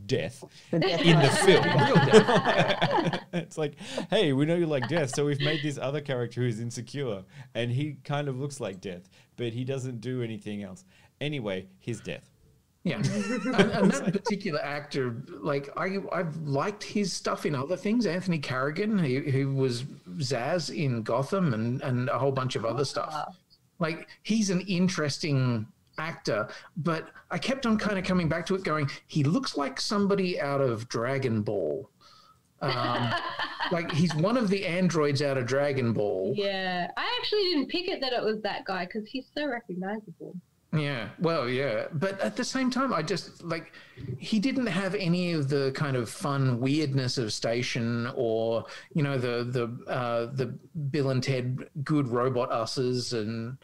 death
The death
in the
moment.
film. Real death. It's like, hey, we know you like death, so we've made this other character who's insecure, and he kind of looks like death, but he doesn't do anything else. Anyway, his death.
Yeah, and that particular actor, like I've liked his stuff in other things. Anthony Carrigan, who was Zaz in Gotham, and a whole bunch of other stuff. Like he's an interesting actor, but I kept on kind of coming back to it, going, he looks like somebody out of Dragon Ball. Like he's one of the androids out of Dragon Ball.
Yeah, I actually didn't pick it that it was that guy because he's so recognizable.
Yeah, well, yeah, but at the same time, I just like he didn't have any of the kind of fun weirdness of Station, or the Bill and Ted good robot usses, and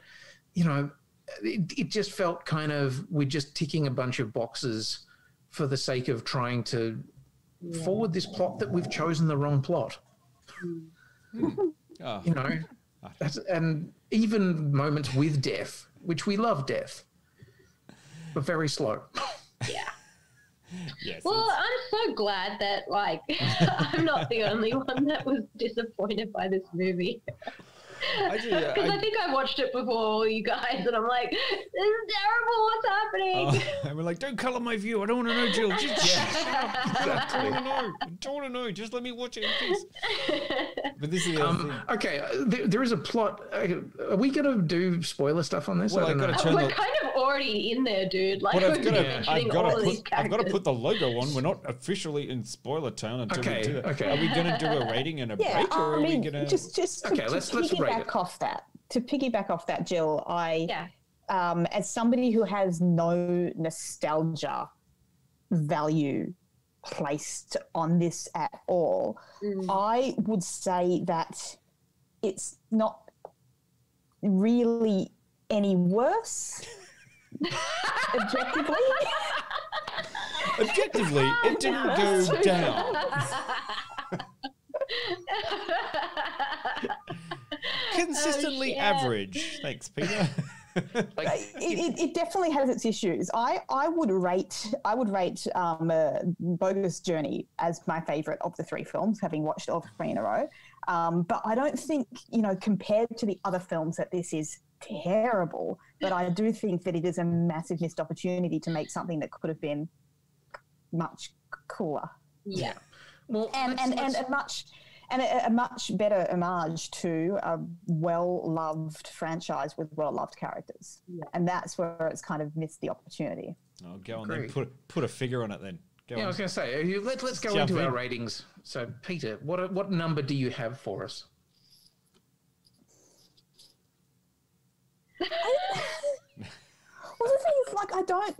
it just felt kind of we're just ticking a bunch of boxes for the sake of trying to forward this plot that we've chosen the wrong plot.
Oh.
And even moments with death, which we love death, but very slow.
Yeah.
Yes,
Well, I'm so glad that like I'm not the only one that was disappointed by this movie. Because I think I watched it before you guys, and I'm like, this is terrible. What's happening?
And we're like, don't colour my view. I don't want to know, Jill. Just I don't want to know. Just let me watch it in peace. But this is the other thing.
Okay, there is a plot. Are we going to do spoiler stuff on this?
Well,
I don't
I've
know.
got to turn
We're
the.
kind of already in there, dude. Like
But
we've been mentioning all of these
I've got to
characters.
put the logo on. We're not officially in spoiler town until we do that.
Okay.
Are we going to do a rating and a
Yeah,
break, or are
I mean,
we going to?
just
Okay,
to
let's rate
piggyback
it.
off that. To piggyback off that, Jill,
Yeah.
as somebody who has no nostalgia value placed on this at all, I would say that it's not really any worse. Objectively.
Objectively, it didn't go down. Consistently average. Thanks, Peter.
It definitely has its issues. I would rate Bogus Journey as my favourite of the three films, having watched all three in a row. But I don't think, compared to the other films, that this is terrible. But I do think that it is a massive missed opportunity to make something that could have been much cooler.
Yeah.
Well,
And a much better homage to a well-loved franchise with well-loved characters. Yeah. And that's where it's kind of missed the opportunity.
Oh, go on then. Put a figure on it then. Go on.
I was going to say, let's go
Jump
into
in.
our ratings. So, Peter, what number do you have for us?
Well, the thing is, like, I don't.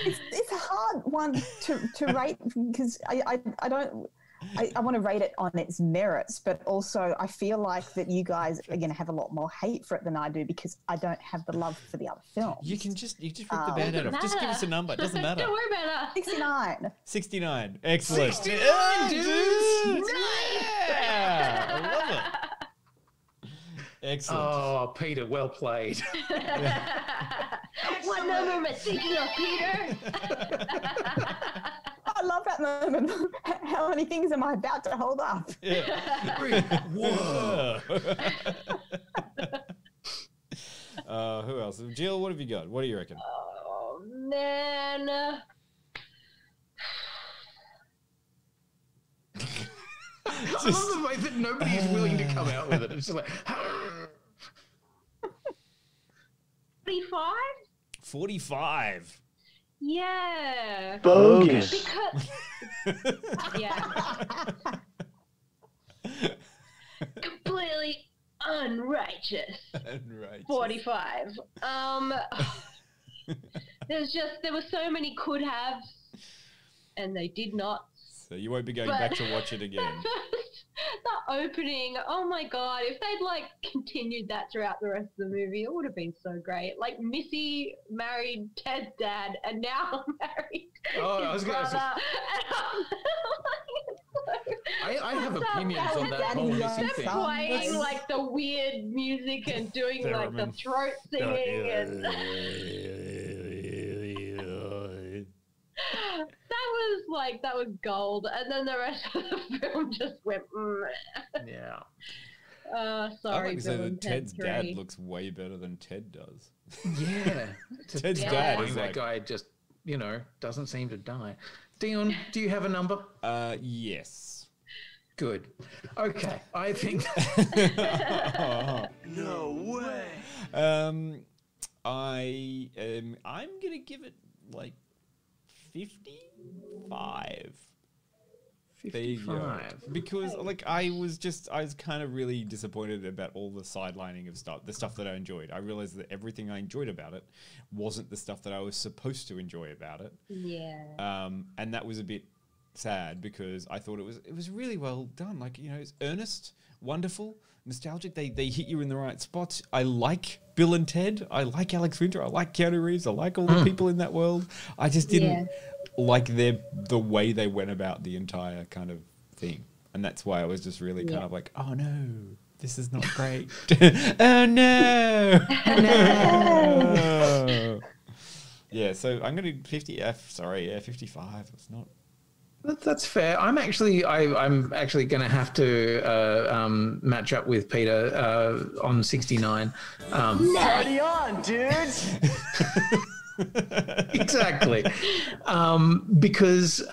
It's a hard one to rate because I don't. I want to rate it on its merits, but also I feel like that you guys are going to have a lot more hate for it than I do because I don't have the love for the other films.
You just rip the band-aid off. Just give us a number. It doesn't matter.
Don't worry about it.
69.
69. Excellent.
69, dude.
Yeah. I love it. Excellent.
Oh, Peter, well played.
What number am I thinking of, Peter?
I love that moment. How many things am I about to hold up?
Whoa. Who else? Jill, what have you got? What do you reckon?
Oh, man.
I love the way that nobody is willing to come out with it. It's just like...
45?
45.
Yeah.
Bogus.
Because... yeah. Completely unrighteous.
Unrighteous.
45. There were so many could haves, and they did not.
So you won't be going back to watch it again.
The opening, oh my god, if they'd like continued that throughout the rest of the movie, it would have been so great. Like Missy married Ted's dad and now married his brother.
I have opinions on that whole Missy thing.
Playing like the weird music and doing like the throat singing and that was gold, and then the rest of the film just went.
Yeah.
Sorry,
I'd like to say
Bill and
that Ted's
Ted
dad
3.
looks way better than Ted does.
Yeah.
Ted's dad is
that
like...
guy just, doesn't seem to die. Dion, do you have a number?
Yes.
Good. Okay, I think...
No way.
I'm gonna give it like 55.
55.
Because I was kind of really disappointed about all the sidelining of stuff, the stuff that I enjoyed. I realized that everything I enjoyed about it wasn't the stuff that I was supposed to enjoy about it.
Yeah.
And that was a bit sad because I thought it was really well done. It's earnest, wonderful, nostalgic. They hit you in the right spots. I like Bill and Ted. I like Alex Winter. I like Keanu Reeves. I like all the people in that world. I just didn't like the way they went about the entire kind of thing. And that's why I was just really kind of like, oh no, this is not great. Oh no. No. Yeah, so I'm going to 55. It's not...
That's fair. I'm actually going to have to match up with Peter on 69.
Party on, dudes.
Exactly. Because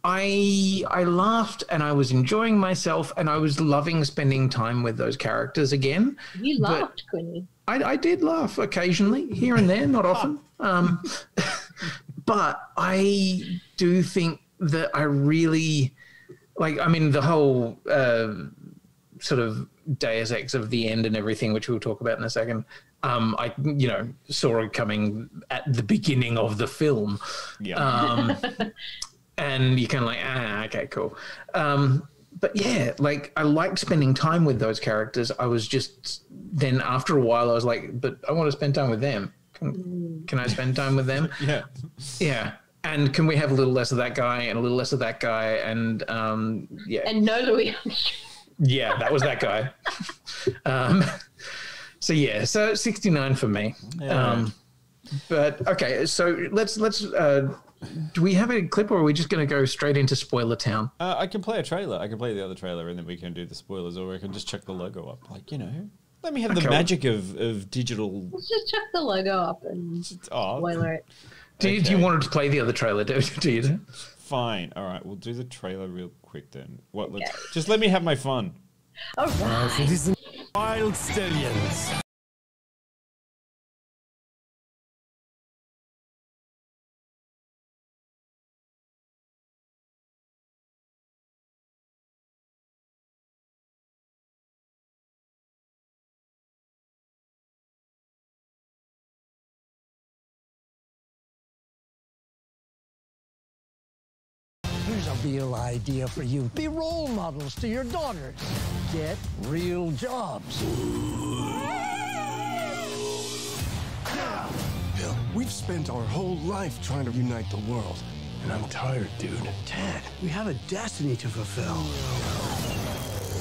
I laughed and I was enjoying myself and I was loving spending time with those characters again.
You laughed, Quinny.
I did laugh occasionally, here and there, not often. But I do think that I really the whole sort of Deus Ex of the end and everything, which we'll talk about in a second. I saw it coming at the beginning of the film.
Yeah.
And you're kind of like, okay, cool. But yeah, I liked spending time with those characters. I was just, then after a while I was like, but I want to spend time with them. Can I spend time with them?
Yeah.
Yeah. And can we have a little less of that guy and a little less of that guy? And yeah.
And no Louis Armstrong.
Yeah, that was that guy. So 69 for me.
Yeah.
But okay, so let's do we have a clip or are we just going to go straight into spoiler town?
I can play a trailer. I can play the other trailer and then we can do the spoilers, or I can just check the logo up. Let me have the magic of digital.
Let's just chuck the logo up and spoiler it.
Do you want to play the other trailer? Do you?
Fine. All right, we'll do the trailer real quick then. Just let me have my fun.
All right.
Citizen Wild Stallions.
Here's a real idea for you. Be role models to your daughters. Get real jobs.
Bill, we've spent our whole life trying to unite the world. And I'm tired, dude.
Ted, we have a destiny to fulfill.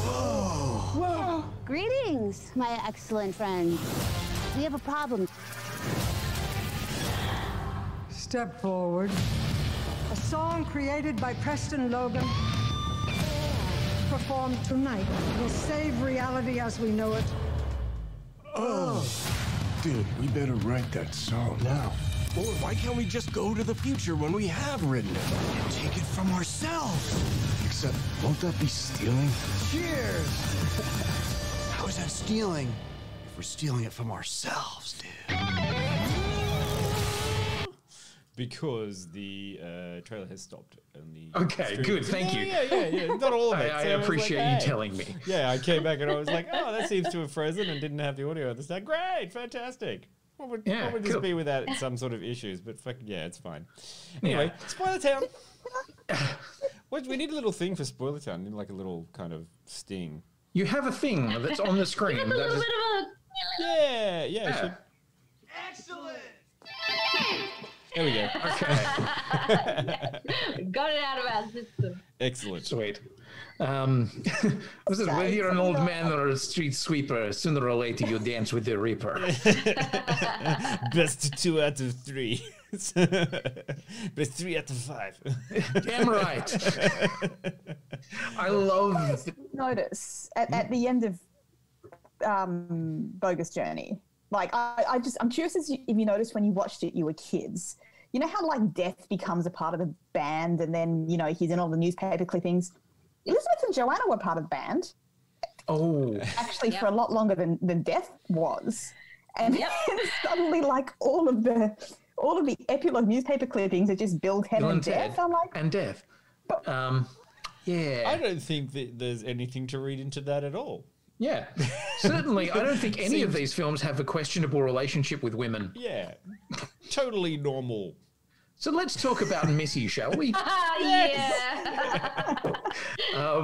Whoa!
Greetings, my excellent friends. We have a problem.
Step forward. A song created by Preston Logan, performed tonight, will save reality as we know it.
Oh. Dude, we better write that song now. Or why can't we just go to the future when we have written it?
And take it from ourselves.
Except, won't that be stealing?
Cheers! How is that stealing if we're stealing it from ourselves, dude?
Because the trailer has stopped on the
Okay,
stream.
good, thank you.
Yeah. Not all of it.
I
So was
appreciate
like,
you
hey.
telling me.
Yeah, I came back and I was like, oh, that seems to have frozen and didn't have the audio at the start. Great, fantastic. What would this
cool.
be without some sort of issues? But yeah, it's fine. Anyway, Spoiler Town. We need a little thing for Spoiler Town. We need like a little kind of sting.
You have a thing that's on the screen.
A little bit of a...
Yeah.
Excellent!
There we go.
We got it out of our system.
Excellent.
Sweet. Whether you're an old man or a street sweeper, sooner or later you dance with the Reaper.
Best 2 out of 3. Best 3 out of 5.
Damn right. I love.
Notice at the end of Bogus Journey, like I'm curious if you noticed when you watched it, you were kids. You know how like Death becomes a part of the band, and then he's in all the newspaper clippings. Elizabeth and Joanna were part of the band.
Oh,
actually, for a lot longer than Death was, and suddenly, like all of the epilogue newspaper clippings are just Bill, Ted, and Death. I'm like,
and Death. Yeah.
I don't think that there's anything to read into that at all.
Yeah, certainly. I don't think any of these films have a questionable relationship with women.
Yeah, totally normal.
So let's talk about Missy, shall we?
Yeah.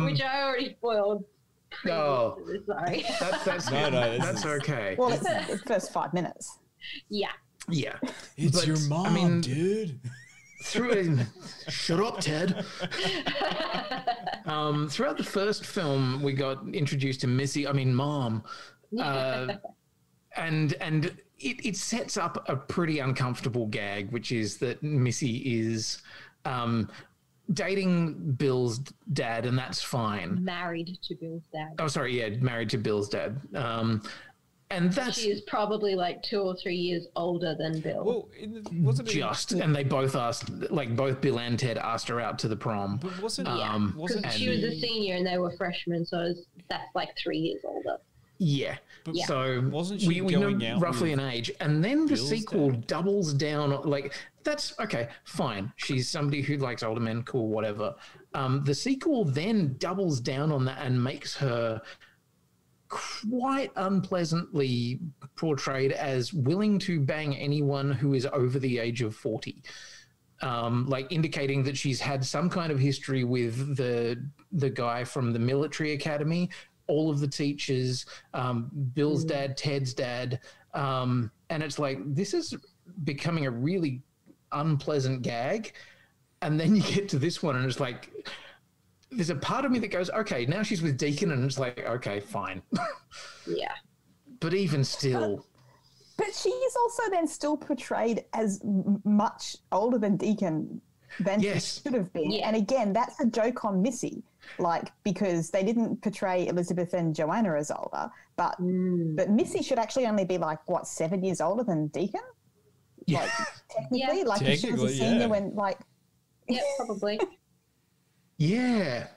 Which I already spoiled.
Oh,
Sorry.
That's okay.
Well, it's the first 5 minutes.
Yeah.
Yeah.
It's your mom, dude.
Shut up, Ted. Throughout the first film, we got introduced to Mom. And it sets up a pretty uncomfortable gag, which is that Missy is dating Bill's dad, and that's fine.
Married to Bill's dad.
Oh, sorry, yeah, married to Bill's dad. And that's...
She is probably like 2 or 3 years older than Bill.
Well, wasn't it...
And they both asked, like both Bill and Ted asked her out to the prom.
But wasn't
because she was a senior and they were freshmen, so that's like 3 years older.
Yeah.
Yeah.
So
wasn't she
we
going
know
out
roughly
with
an age. And then the
Bill's
sequel
dad?
doubles down. Like, that's okay, fine. She's somebody who likes older men, cool, whatever. The sequel then doubles down on that and makes her quite unpleasantly portrayed as willing to bang anyone who is over the age of 40. Like indicating that she's had some kind of history with the guy from the military academy, all of the teachers, Bill's dad, Ted's dad. And it's like, this is becoming a really unpleasant gag. And then you get to this one and it's like, there's a part of me that goes, okay, now she's with Deacon, and it's like, okay, fine.
Yeah.
But even still.
But she is also then still portrayed as much older than Deacon than she should have been.
Yeah.
And again, that's a joke on Missy, like, because they didn't portray Elizabeth and Joanna as older, but Missy should actually only be like, what, 7 years older than Deacon?
Yeah.
Like, technically? Like, if she was a senior when, like...
Yeah, probably.
Yeah.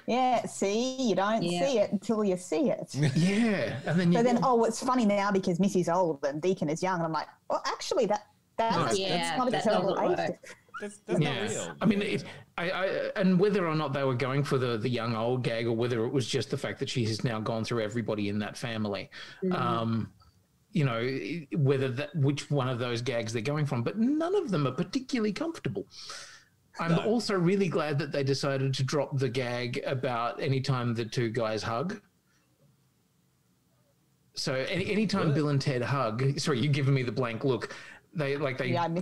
Yeah, see, you don't see it until you see it.
Yeah. And then
it's funny now because Missy's old and Deacon is young. And I'm like, well, actually, that's not a terrible age difference.
That's not real.
I mean, and whether or not they were going for the young old gag, or whether it was just the fact that she has now gone through everybody in that family, which one of those gags they're going from, but none of them are particularly comfortable. I'm also really glad that they decided to drop the gag about anytime the two guys hug. So anytime Bill and Ted hug, sorry, you're giving me the blank look. They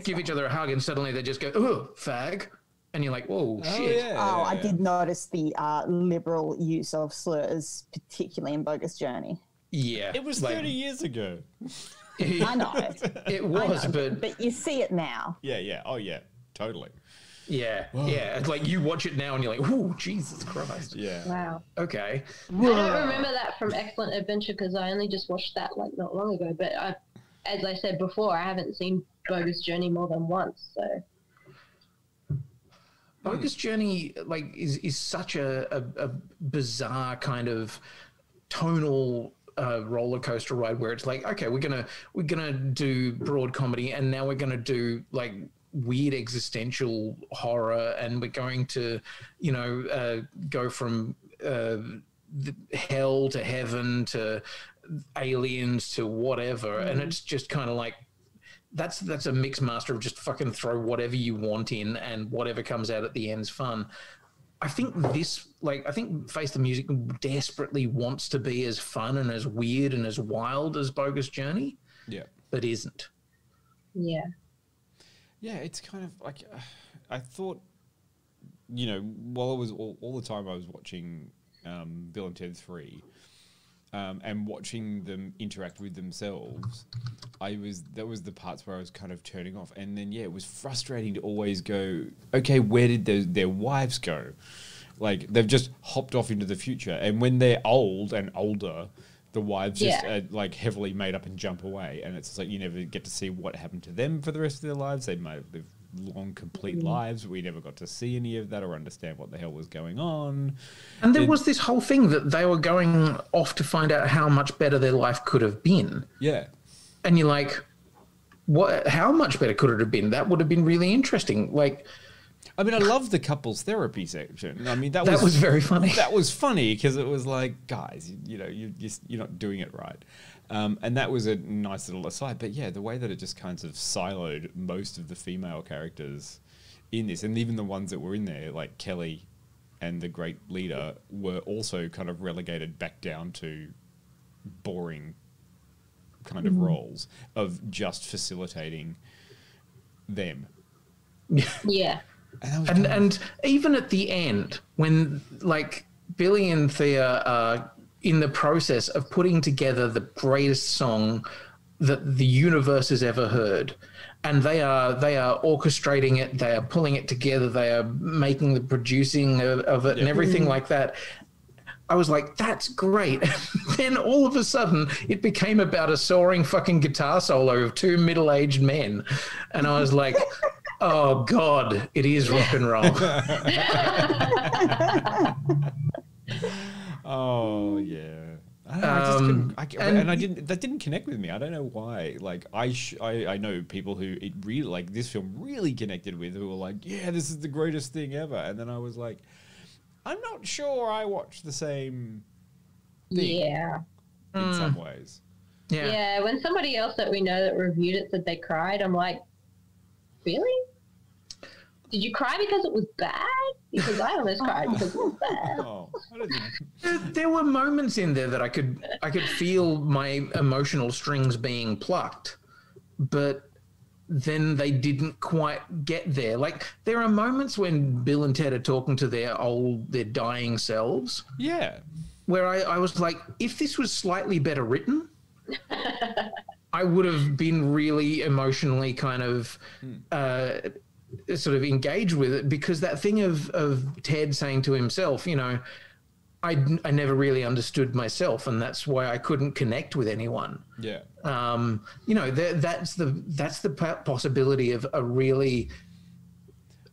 give each other a hug and suddenly they just go, oh, fag. and you're like, whoa,
Oh,
shit.
yeah.
Oh, I did notice the liberal use of slurs, particularly in Bogus Journey.
Yeah.
It was 30 years ago.
I know.
It was,
but you see it now.
Yeah. Oh, yeah. Totally.
Yeah. Yeah. It's like you watch it now and you're like, oh, Jesus Christ.
Yeah.
Wow.
Okay.
I don't remember that from Excellent Adventure because I only just watched that like not long ago. But as I said before, I haven't seen Bogus Journey more than once. So
Bogus Journey is such a bizarre kind of tonal roller coaster ride where it's like, okay, we're gonna do broad comedy and now we're gonna do like weird existential horror and we're going to go from hell to heaven to aliens to whatever, and it's just kind of like that's a mix master of just fucking throw whatever you want in and whatever comes out at the end's fun. I think Face the Music desperately wants to be as fun and as weird and as wild as Bogus Journey.
Yeah.
But isn't.
Yeah.
Yeah, it's kind of like, I thought, while it was all the time I was watching Bill and Ted 3 and watching them interact with themselves, that was the parts where I was kind of turning off. And then, it was frustrating to always go, okay, where did their wives go? Like, they've just hopped off into the future. And when they're old and older, the wives just like heavily made up and jump away. And it's like you never get to see what happened to them for the rest of their lives. They might have lived long, complete lives. We never got to see any of that or understand what the hell was going on.
And there was this whole thing that they were going off to find out how much better their life could have been.
Yeah.
And you're like, what? How much better could it have been? That would have been really interesting. Like,
I mean, I love the couples therapy section. I mean, that
was very funny.
That was funny because it was like, guys, you're not doing it right. And that was a nice little aside. But yeah, the way that it just kind of siloed most of the female characters in this, and even the ones that were in there, like Kelly and the great leader, were also kind of relegated back down to boring kind of roles of just facilitating them.
Yeah.
And even at the end, when like Billy and Thea are in the process of putting together the greatest song that the universe has ever heard, and they are orchestrating it, they are pulling it together, they are making the producing of it and everything like that. I was like, that's great. Then all of a sudden it became about a soaring fucking guitar solo of two middle-aged men. And I was like, oh God, it is rock and roll.
Oh yeah. I just couldn't, that didn't connect with me. I don't know why. Like I know people who it really, like this film really connected with, who were like, yeah, this is the greatest thing ever. And then I was like, I'm not sure I watched the same thing.
Yeah.
In some ways.
Yeah.
Yeah. When somebody else that we know that reviewed it said they cried, I'm like, really? Did you cry because it was bad? Because I almost cried because it was bad.
Oh, I don't think...
There were moments in there that I could feel my emotional strings being plucked, but then they didn't quite get there. Like there are moments when Bill and Ted are talking to their dying selves.
Yeah.
Where I was like, if this was slightly better written, I would have been really emotionally kind of sort of engaged with it, because that thing of Ted saying to himself, I never really understood myself, and that's why I couldn't connect with anyone.
Yeah.
That's the possibility of a really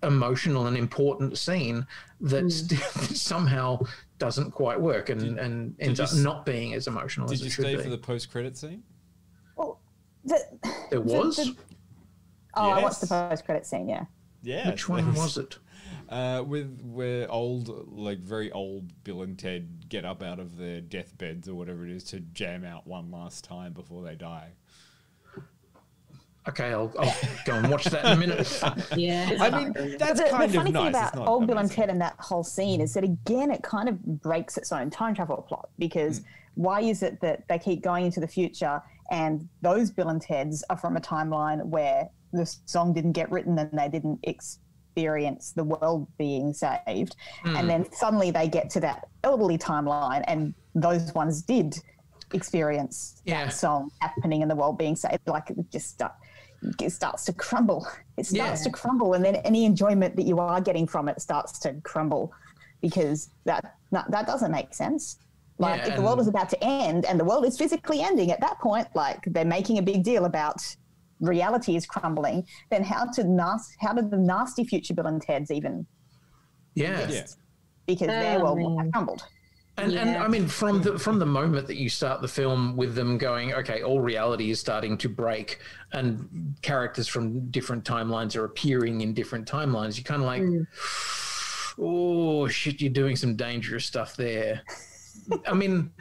emotional and important scene that somehow doesn't quite work and ends up not being as emotional as it should be.
Did you stay for the post-credit scene?
Well,
there was?
I watched the post-credit scene, yeah.
Yeah.
Which one was it?
Where very old Bill and Ted get up out of their deathbeds or whatever it is to jam out one last time before they die.
Okay, I'll go and watch that in a minute.
Yeah.
I mean, that's kind of nice.
The funny thing about old Bill and Ted and that whole scene is that, again, it kind of breaks its own time travel plot, because why is it that they keep going into the future and those Bill and Teds are from a timeline where the song didn't get written and they didn't experience the world being saved. And then suddenly they get to that elderly timeline and those ones did experience that song happening and the world being saved. Like it starts to crumble. It starts to crumble, and then any enjoyment that you are getting from it starts to crumble because that doesn't make sense. Like if the world is about to end and the world is physically ending at that point, like they're making a big deal about reality is crumbling, then how did the nasty future Bill and Ted's even exist? Because their world will have crumbled.
And I mean, from the moment that you start the film with them going, okay, all reality is starting to break and characters from different timelines are appearing in different timelines, you're kind of like, oh, shit, you're doing some dangerous stuff there. I mean,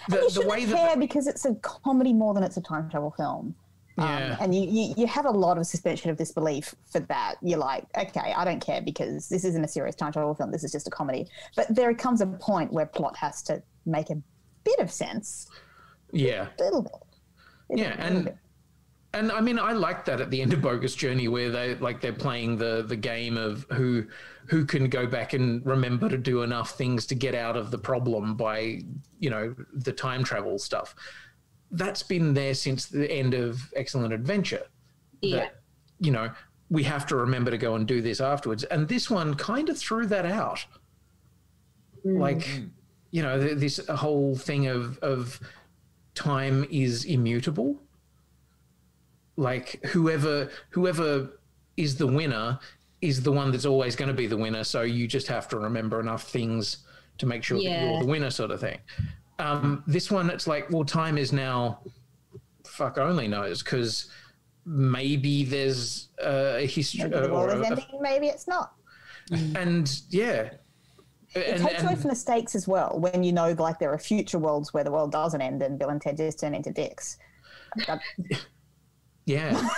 the way that...
because it's a comedy more than it's a time travel film. And you have a lot of suspension of disbelief for that. You're like, okay, I don't care because this isn't a serious time travel film. This is just a comedy. But there comes a point where plot has to make a bit of sense.
Yeah.
A little bit.
And I mean, I like that at the end of Bogus Journey where they're playing the game of who can go back and remember to do enough things to get out of the problem by, the time travel stuff. That's been there since the end of Excellent Adventure.
Yeah.
That, we have to remember to go and do this afterwards. And this one kind of threw that out. Like, this whole thing of time is immutable. Like whoever is the winner is the one that's always going to be the winner. So you just have to remember enough things to make sure that you're the winner, sort of thing. This one, it's like, well, time is now fuck only knows because maybe there's a history.
Maybe the world is ending, maybe it's not.
And it
takes away from the stakes as well when like there are future worlds where the world doesn't end and Bill and Ted just turn into dicks.
Yeah.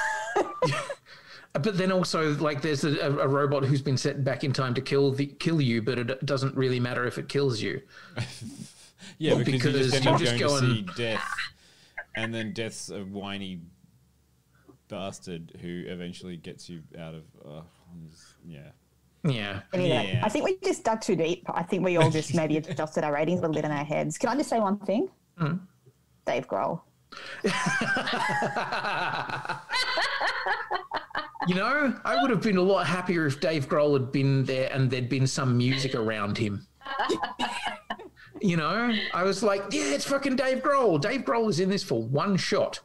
But then also, like, there's a robot who's been set back in time to kill you, but it doesn't really matter if it kills you.
Yeah, because you just end up going to see Death, and then Death's a whiny bastard who eventually gets you out of...
Anyway, I think we just dug too deep. I think we all just maybe adjusted our ratings a little bit in our heads. Can I just say one thing? Dave Grohl.
I would have been a lot happier if Dave Grohl had been there and there'd been some music around him. I was like, yeah, it's fucking Dave Grohl. Dave Grohl is in this for one shot.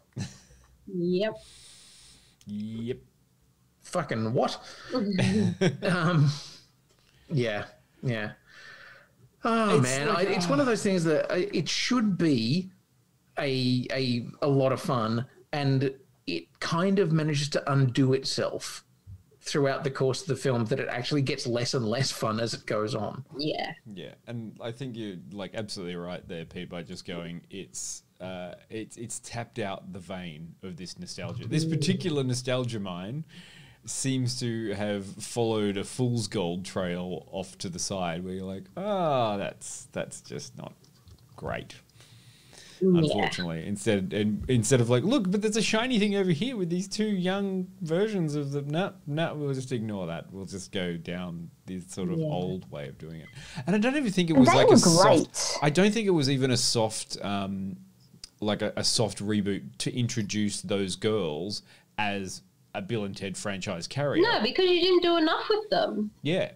Yep.
Fucking what? Yeah. Oh, man. It's one of those things that it should be a lot of fun, and it kind of manages to undo itself throughout the course of the film, that it actually gets less and less fun as it goes on.
Yeah.
Yeah, and I think you're absolutely right there, Pete, by just going, it's tapped out the vein of this nostalgia. This particular nostalgia mine seems to have followed a fool's gold trail off to the side where you're like, that's just not great. Unfortunately, instead of like, look, but there's a shiny thing over here with these two young versions of the. No, we'll just ignore that. We'll just go down this sort of old way of doing it. And I don't even think it was like a soft. I don't think it was even a soft, like a soft reboot to introduce those girls as a Bill and Ted franchise carrier.
No, because you didn't do enough with them.
Yeah.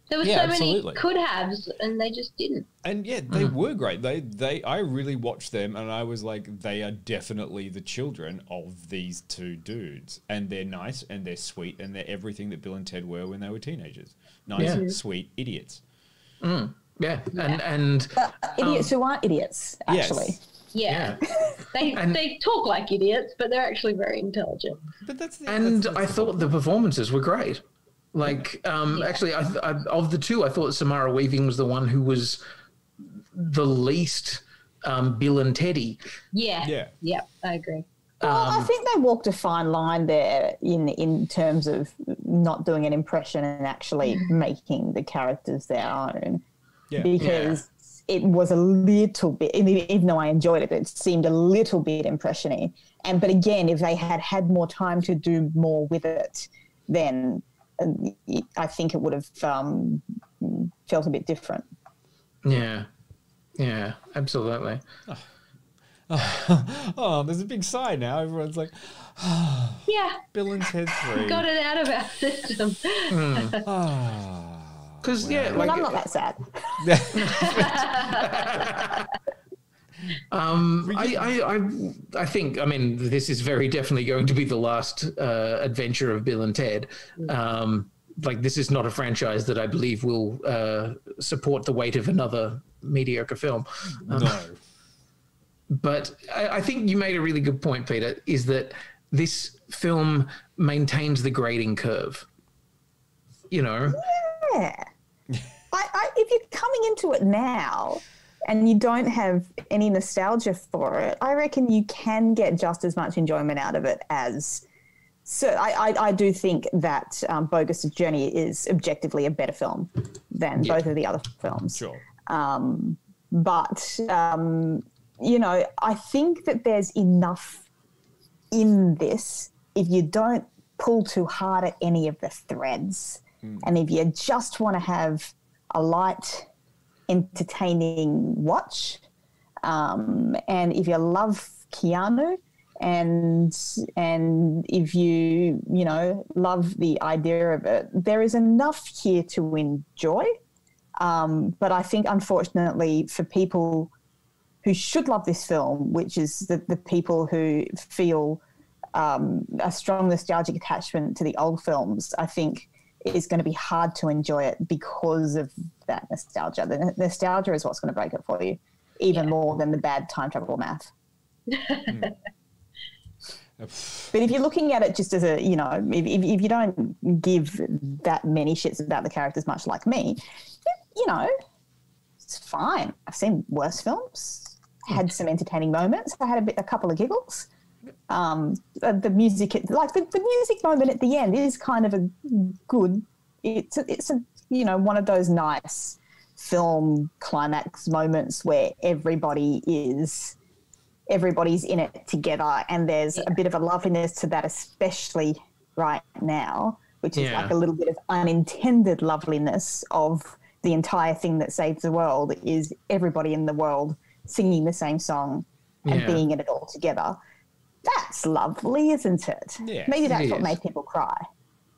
There were so many could-haves, and they just didn't.
And yeah, they were great. I really watched them, and I was like, they are definitely the children of these two dudes, and they're nice, and they're sweet, and they're everything that Bill and Ted were when they were teenagers. Nice, sweet idiots.
Yeah, and
idiots who aren't idiots, actually.
Yes. Yeah. They talk like idiots, but they're actually very intelligent.
But
I thought the performances were great. Like, actually, I of the two, I thought Samara Weaving was the one who was the least Bill and Teddy.
Yeah, I agree.
Well, I think they walked a fine line there in terms of not doing an impression and actually making the characters their own. Yeah. Because it was a little bit, even though I enjoyed it, it seemed a little bit impression-y. But again, if they had more time to do more with it, then I think it would have felt a bit different.
Yeah, absolutely.
Oh, there's a big sigh now. Everyone's like,
yeah,
Bill and Ted 3.
Got it out of our system.
Because
well, I'm not that sad.
I think, I mean, this is very definitely going to be the last adventure of Bill and Ted. Like, this is not a franchise that I believe will support the weight of another mediocre film.
No.
But I think you made a really good point, Peter, is that this film maintains the grading curve. You know?
Yeah. If you're coming into it now and you don't have any nostalgia for it, I reckon you can get just as much enjoyment out of it as... So I do think that Bogus Journey is objectively a better film than both of the other films.
Sure.
But, you know, I think that there's enough in this if you don't pull too hard at any of the threads. And if you just want to have a light, entertaining watch, and if you love Keanu, and if you love the idea of it, there is enough here to enjoy. But I think, unfortunately, for people who should love this film, which is the people who feel a strong nostalgic attachment to the old films, I think it is going to be hard to enjoy it because of that nostalgia. The nostalgia is what's going to break it for you, even more than the bad time travel math. But if you're looking at it just as a, you know, if you don't give that many shits about the characters, much like me, you know, it's fine. I've seen worse films, had some entertaining moments. I had a couple of giggles. The music, like the music moment at the end is kind of a good, it's a you know, one of those nice film climax moments where everybody's in it together, and there's a bit of a loveliness to that, especially right now, which is like a little bit of unintended loveliness of the entire thing that saves the world is everybody in the world singing the same song and being in it all together. That's lovely, isn't it?
Yeah,
maybe that's what made people cry.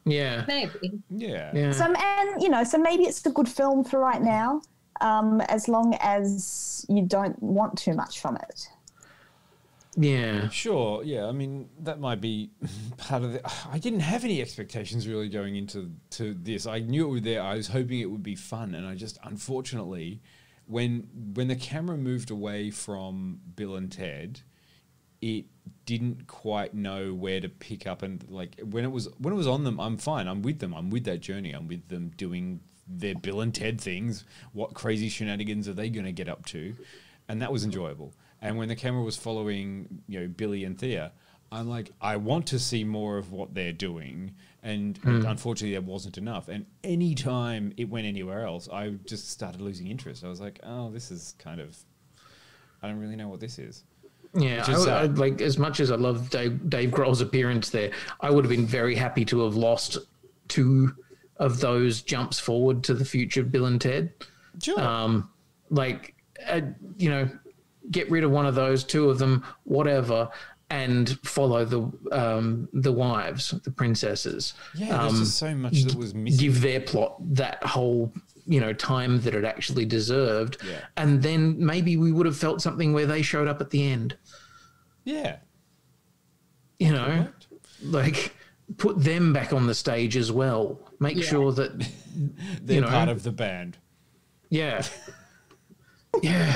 Yeah.
Maybe.
Yeah.
So maybe it's a good film for right now, as long as you don't want too much from it.
Yeah.
Sure. Yeah. I mean, that might be part of it. I didn't have any expectations really going into this. I knew it was there. I was hoping it would be fun, and I just, unfortunately, when the camera moved away from Bill and Ted, it didn't quite know where to pick up. And like when it was on them, I'm fine. I'm with them. I'm with that journey. I'm with them doing their Bill and Ted things. What crazy shenanigans are they going to get up to? And that was enjoyable. And when the camera was following, you know, Billy and Thea, I'm like, I want to see more of what they're doing. And unfortunately, there wasn't enough. And any time it went anywhere else, I just started losing interest. I was like, oh, this is kind of, I don't really know what this is.
Yeah, I like, as much as I love Dave Grohl's appearance there, I would have been very happy to have lost 2 of those jumps forward to the future of Bill and Ted.
Sure.
You know, get rid of one of those, 2 of them, whatever, and follow the wives, the princesses.
Yeah, there's just so much that was missing.
Give their plot that whole, you know, time that it actually deserved.
Yeah.
And then maybe we would have felt something where they showed up at the end.
Yeah.
You know, like put them back on the stage as well. Make sure that
they're part of the band.
Yeah. Yeah.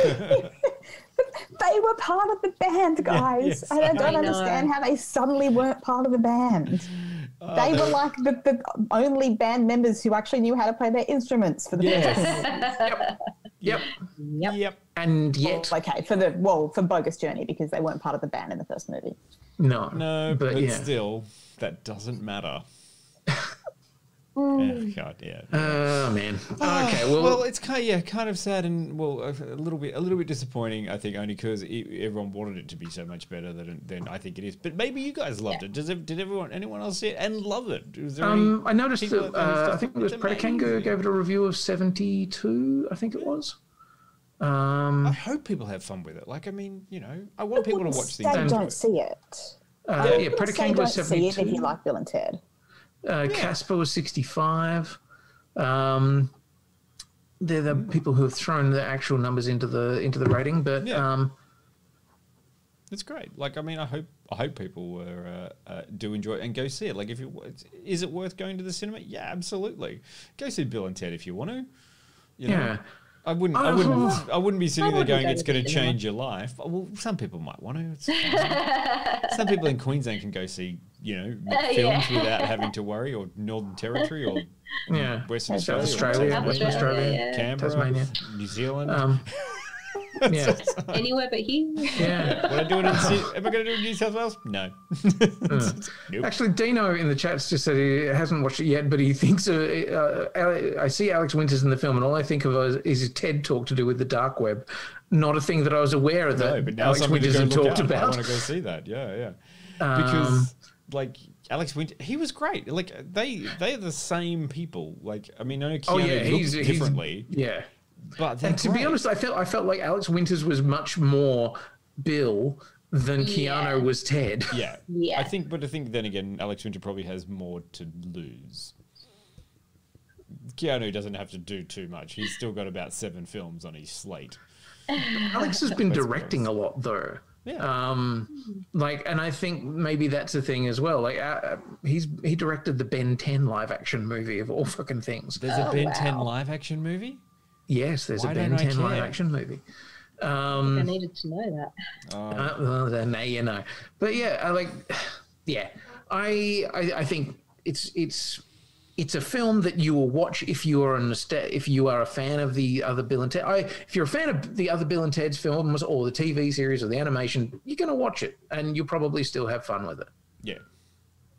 They were part of the band, guys.
Yes.
I don't understand how they suddenly weren't part of the band. They were like the only band members who actually knew how to play their instruments for the first
Yep. And yet,
okay, for Bogus Journey, because they weren't part of the band in the first movie.
No,
but still, that doesn't matter. Oh, God, yeah.
Oh man. Okay, well,
it's kind of sad and a little bit disappointing. I think only because everyone wanted it to be so much better than I think it is. But maybe you guys loved it. Did anyone else see it and love it? Was there
I noticed that I think it was Predakango gave it a review of 72. I think it was.
I hope people have fun with it. Like, I mean, I want people to watch things.
I don't see it.
Predakango was 72.
See it if you like Bill and Ted.
Casper was 65. They're the people who have thrown the actual numbers into the rating, but
it's great. Like, I mean, I hope people do enjoy it and go see it. Like, is it worth going to the cinema? Yeah, absolutely. Go see Bill and Ted if you want to. You know? I wouldn't be sitting there going, it's going to change your life. Well, some people might want to. Some people in Queensland can go see, films without having to worry, or Northern Territory, or Western Australia, Canberra, Tasmania, New Zealand.
Anywhere but here.
Yeah.
Am I going to do it in New South Wales? No.
Nope. Actually, Dino in the chat's just said he hasn't watched it yet, but he thinks I see Alex Winters in the film, and all I think of is his TED talk to do with the dark web. Not a thing that I was aware of that
but now
Alex Winters had talked about.
I want to go see that. Yeah. Because Alex Winters, he was great. Like they're the same people. Like, I mean, I know Keanu looks differently. But
to be honest, I felt like Alex Winters was much more Bill than Keanu was Ted.
Yeah. I think then again, Alex Winter probably has more to lose. Keanu doesn't have to do too much. He's still got about 7 films on his slate.
Alex has been directing a lot though. Yeah. And I think maybe that's a thing as well. Like, he directed the Ben 10 live action movie of all fucking things.
There's a Ben 10 live action movie?
Yes, there's a Ben 10 live action movie.
I needed to know that.
Well, now you know. But I think it's a film that you will watch if you are a fan of the other Bill and Ted. If you're a fan of the other Bill and Ted's films or the TV series or the animation, you're going to watch it and you'll probably still have fun with it.
Yeah.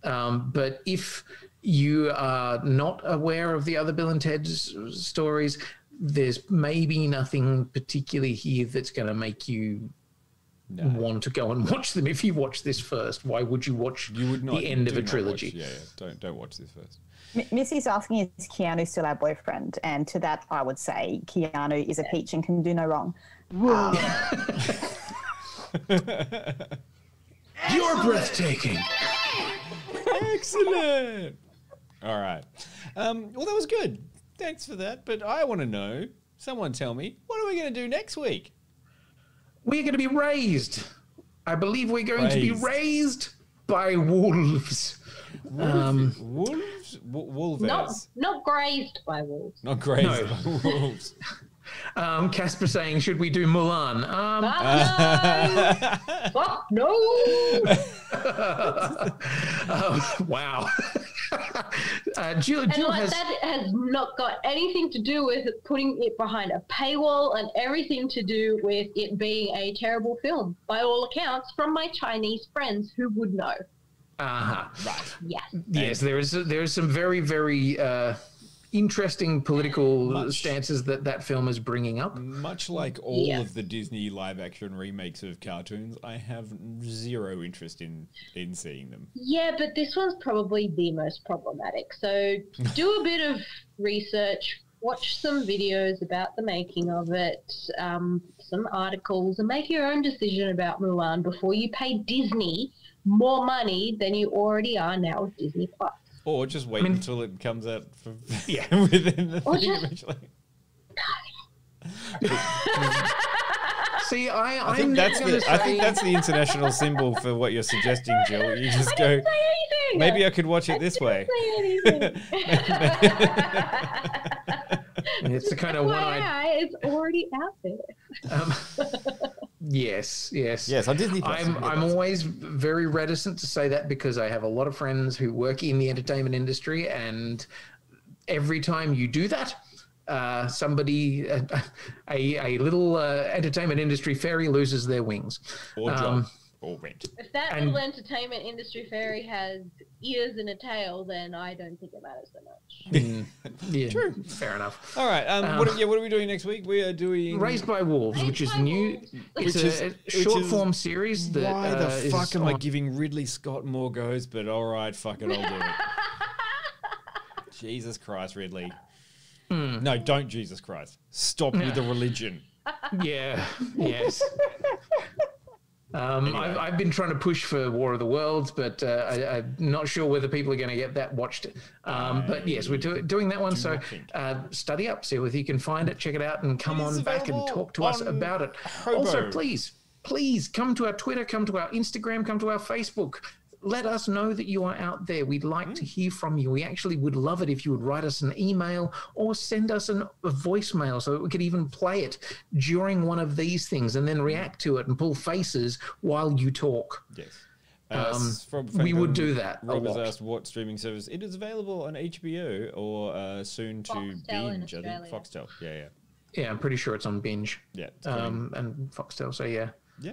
But if you are not aware of the other Bill and Ted's stories, there's maybe nothing particularly here that's going to make you want to go and watch them. If you watch this first, why would you watch the end of a trilogy?
Don't watch this first.
Missy's asking, is Keanu still our boyfriend? And to that, I would say Keanu is a peach and can do no wrong.
You're breathtaking.
Excellent. All right. Well, that was good. Thanks for that. But I want to know, someone tell me, what are we going to do next week?
We're going to be raised. I believe we're going to be raised by wolves.
Wolves? Wolves?
Not grazed by wolves.
Not grazed by wolves.
Casper saying, should we do Mulan?
No.
Wow.
That has not got anything to do with putting it behind a paywall and everything to do with it being a terrible film, by all accounts, from my Chinese friends who would know.
Right.
Yes.
Yes, there is some very, very interesting political stances that film is bringing up.
Much like all of the Disney live-action remakes of cartoons, I have zero interest in seeing them.
Yeah, but this one's probably the most problematic. So do a bit of research, watch some videos about the making of it, some articles, and make your own decision about Mulan before you pay Disney more money than you already are now with Disney Plus.
Or just wait until it comes out within the thing eventually.
See,
I think that's the international symbol for what you're suggesting, Jill. You just go, maybe I could watch it this way.
It's the kind of one-eyed...
It's already out there.
Yes.
On Disney Plus.
I'm always very reticent to say that because I have a lot of friends who work in the entertainment industry, and every time you do that, somebody, a little entertainment industry fairy loses their wings.
Or job. or rent.
If that little entertainment industry fairy has ears and a tail, then I don't think it matters so much.
Yeah,
True.
Fair enough.
All right. What are we doing next week? We are doing
Raised by Wolves, which is new. It's a short form series. That,
why the fuck am I
on-
giving Ridley Scott more goes? But all right, fuck it, I'll do it. Jesus Christ, Ridley. No, don't Jesus Christ. Stop with the religion.
Yeah. Yes. I've been trying to push for War of the Worlds, but I'm not sure whether people are going to get that watched. But yes, we're doing that one. So study up, see whether you can find it, check it out, and come on back and talk to us about it. Also, please come to our Twitter, come to our Instagram, come to our Facebook. Let us know that you are out there. We'd like to hear from you. We actually would love it if you would write us an email or send us a voicemail so that we could even play it during one of these things and then react to it and pull faces while you talk.
Yes.
We would do that a
Rob has
lot.
asked what streaming service. It is available on HBO or soon to
Foxtel in
Binge, I think.
Australia.
Foxtel. Yeah.
Yeah, I'm pretty sure it's on Binge.
Yeah.
And Foxtel, so yeah.
Yeah.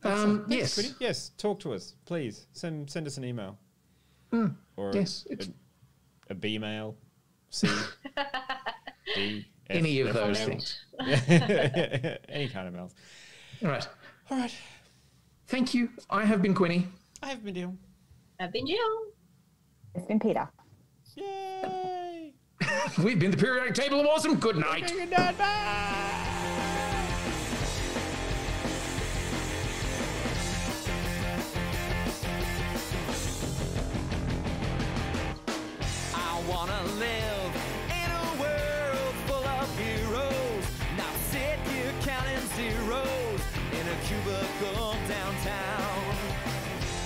Yes.
Thanks, Quinny. Yes, talk to us, please. Send us an email. Or
yes,
a B-mail, C, D, F,
Any of
F
those
mail.
things.
Any kind of mails.
All right.
All right.
Thank you. I have been Quinny.
I have been Dion.
I've been Jill.
It's been Peter.
Yay!
We've been the Periodic Table of Awesome. Good night.
Good night. Bye.
I wanna live in a world full of heroes, not sit here counting zeros in a cubicle downtown.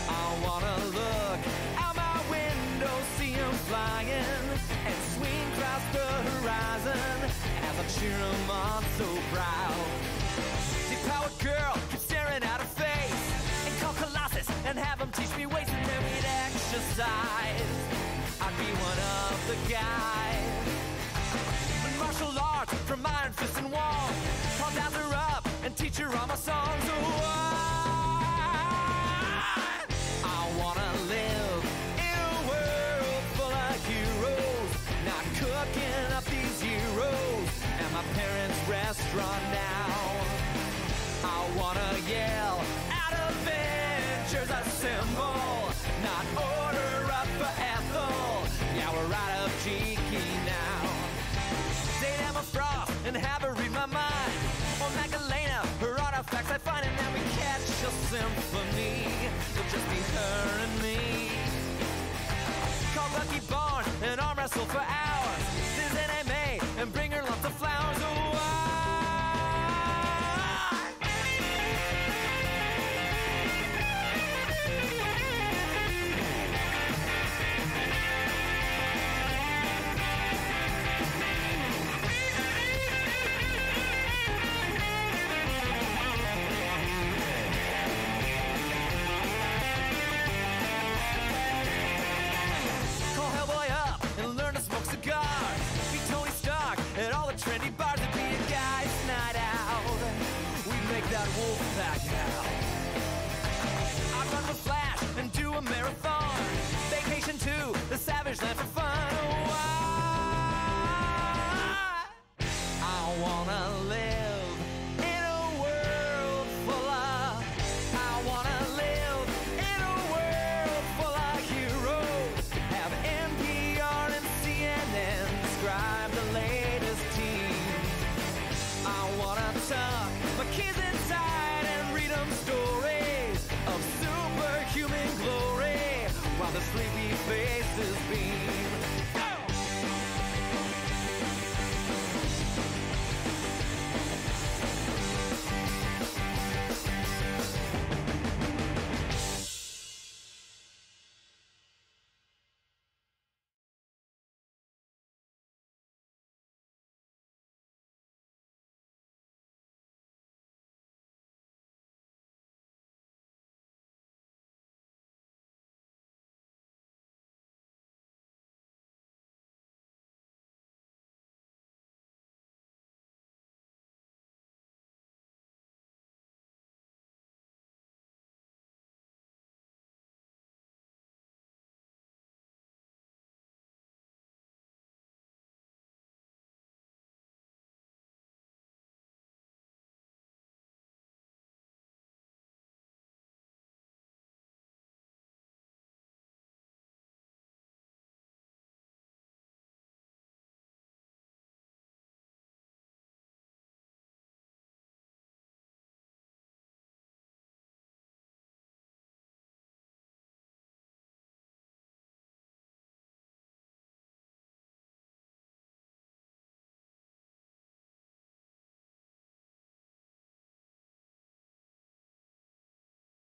I wanna look out my window, see 'em flying, and swing across the horizon as I cheer 'em on so proud. Deep-powered girl keeps staring at her face, and call Colossus and have 'em teach me ways, and then we'd exercise. I'd be one of the guys. But martial arts from iron fists and walls, call Dazzler up and teach her all my songs. Oh, I wanna live in a world full of heroes, not cooking up these heroes at my parents' restaurant now. I wanna yell out Avengers Assemble, not order up for Ethel. Yeah, we're right up cheeky now. Date Emma Frost and have her read my mind, or Magdalena, her artifacts I find, and then we catch a symphony. It'll just be her and me. Call Bucky Barnes and arm wrestle for hours. This NMA and bring her lots of flowers. Oh, call Hellboy up and learn to smoke cigars. Be Tony Stark at all the trendy bars. It'd be a guy's night out. We'd make that wolf pack out. I'd run with Flash and do a marathon. Vacation to the Savage Land for fun. Oh, I wanna live in a world full of. I wanna live in a world full of heroes. Have NPR and CNN describe the latest teams. I wanna tuck my kids inside and read 'em stories of superhuman glory while the sleepy faces beam.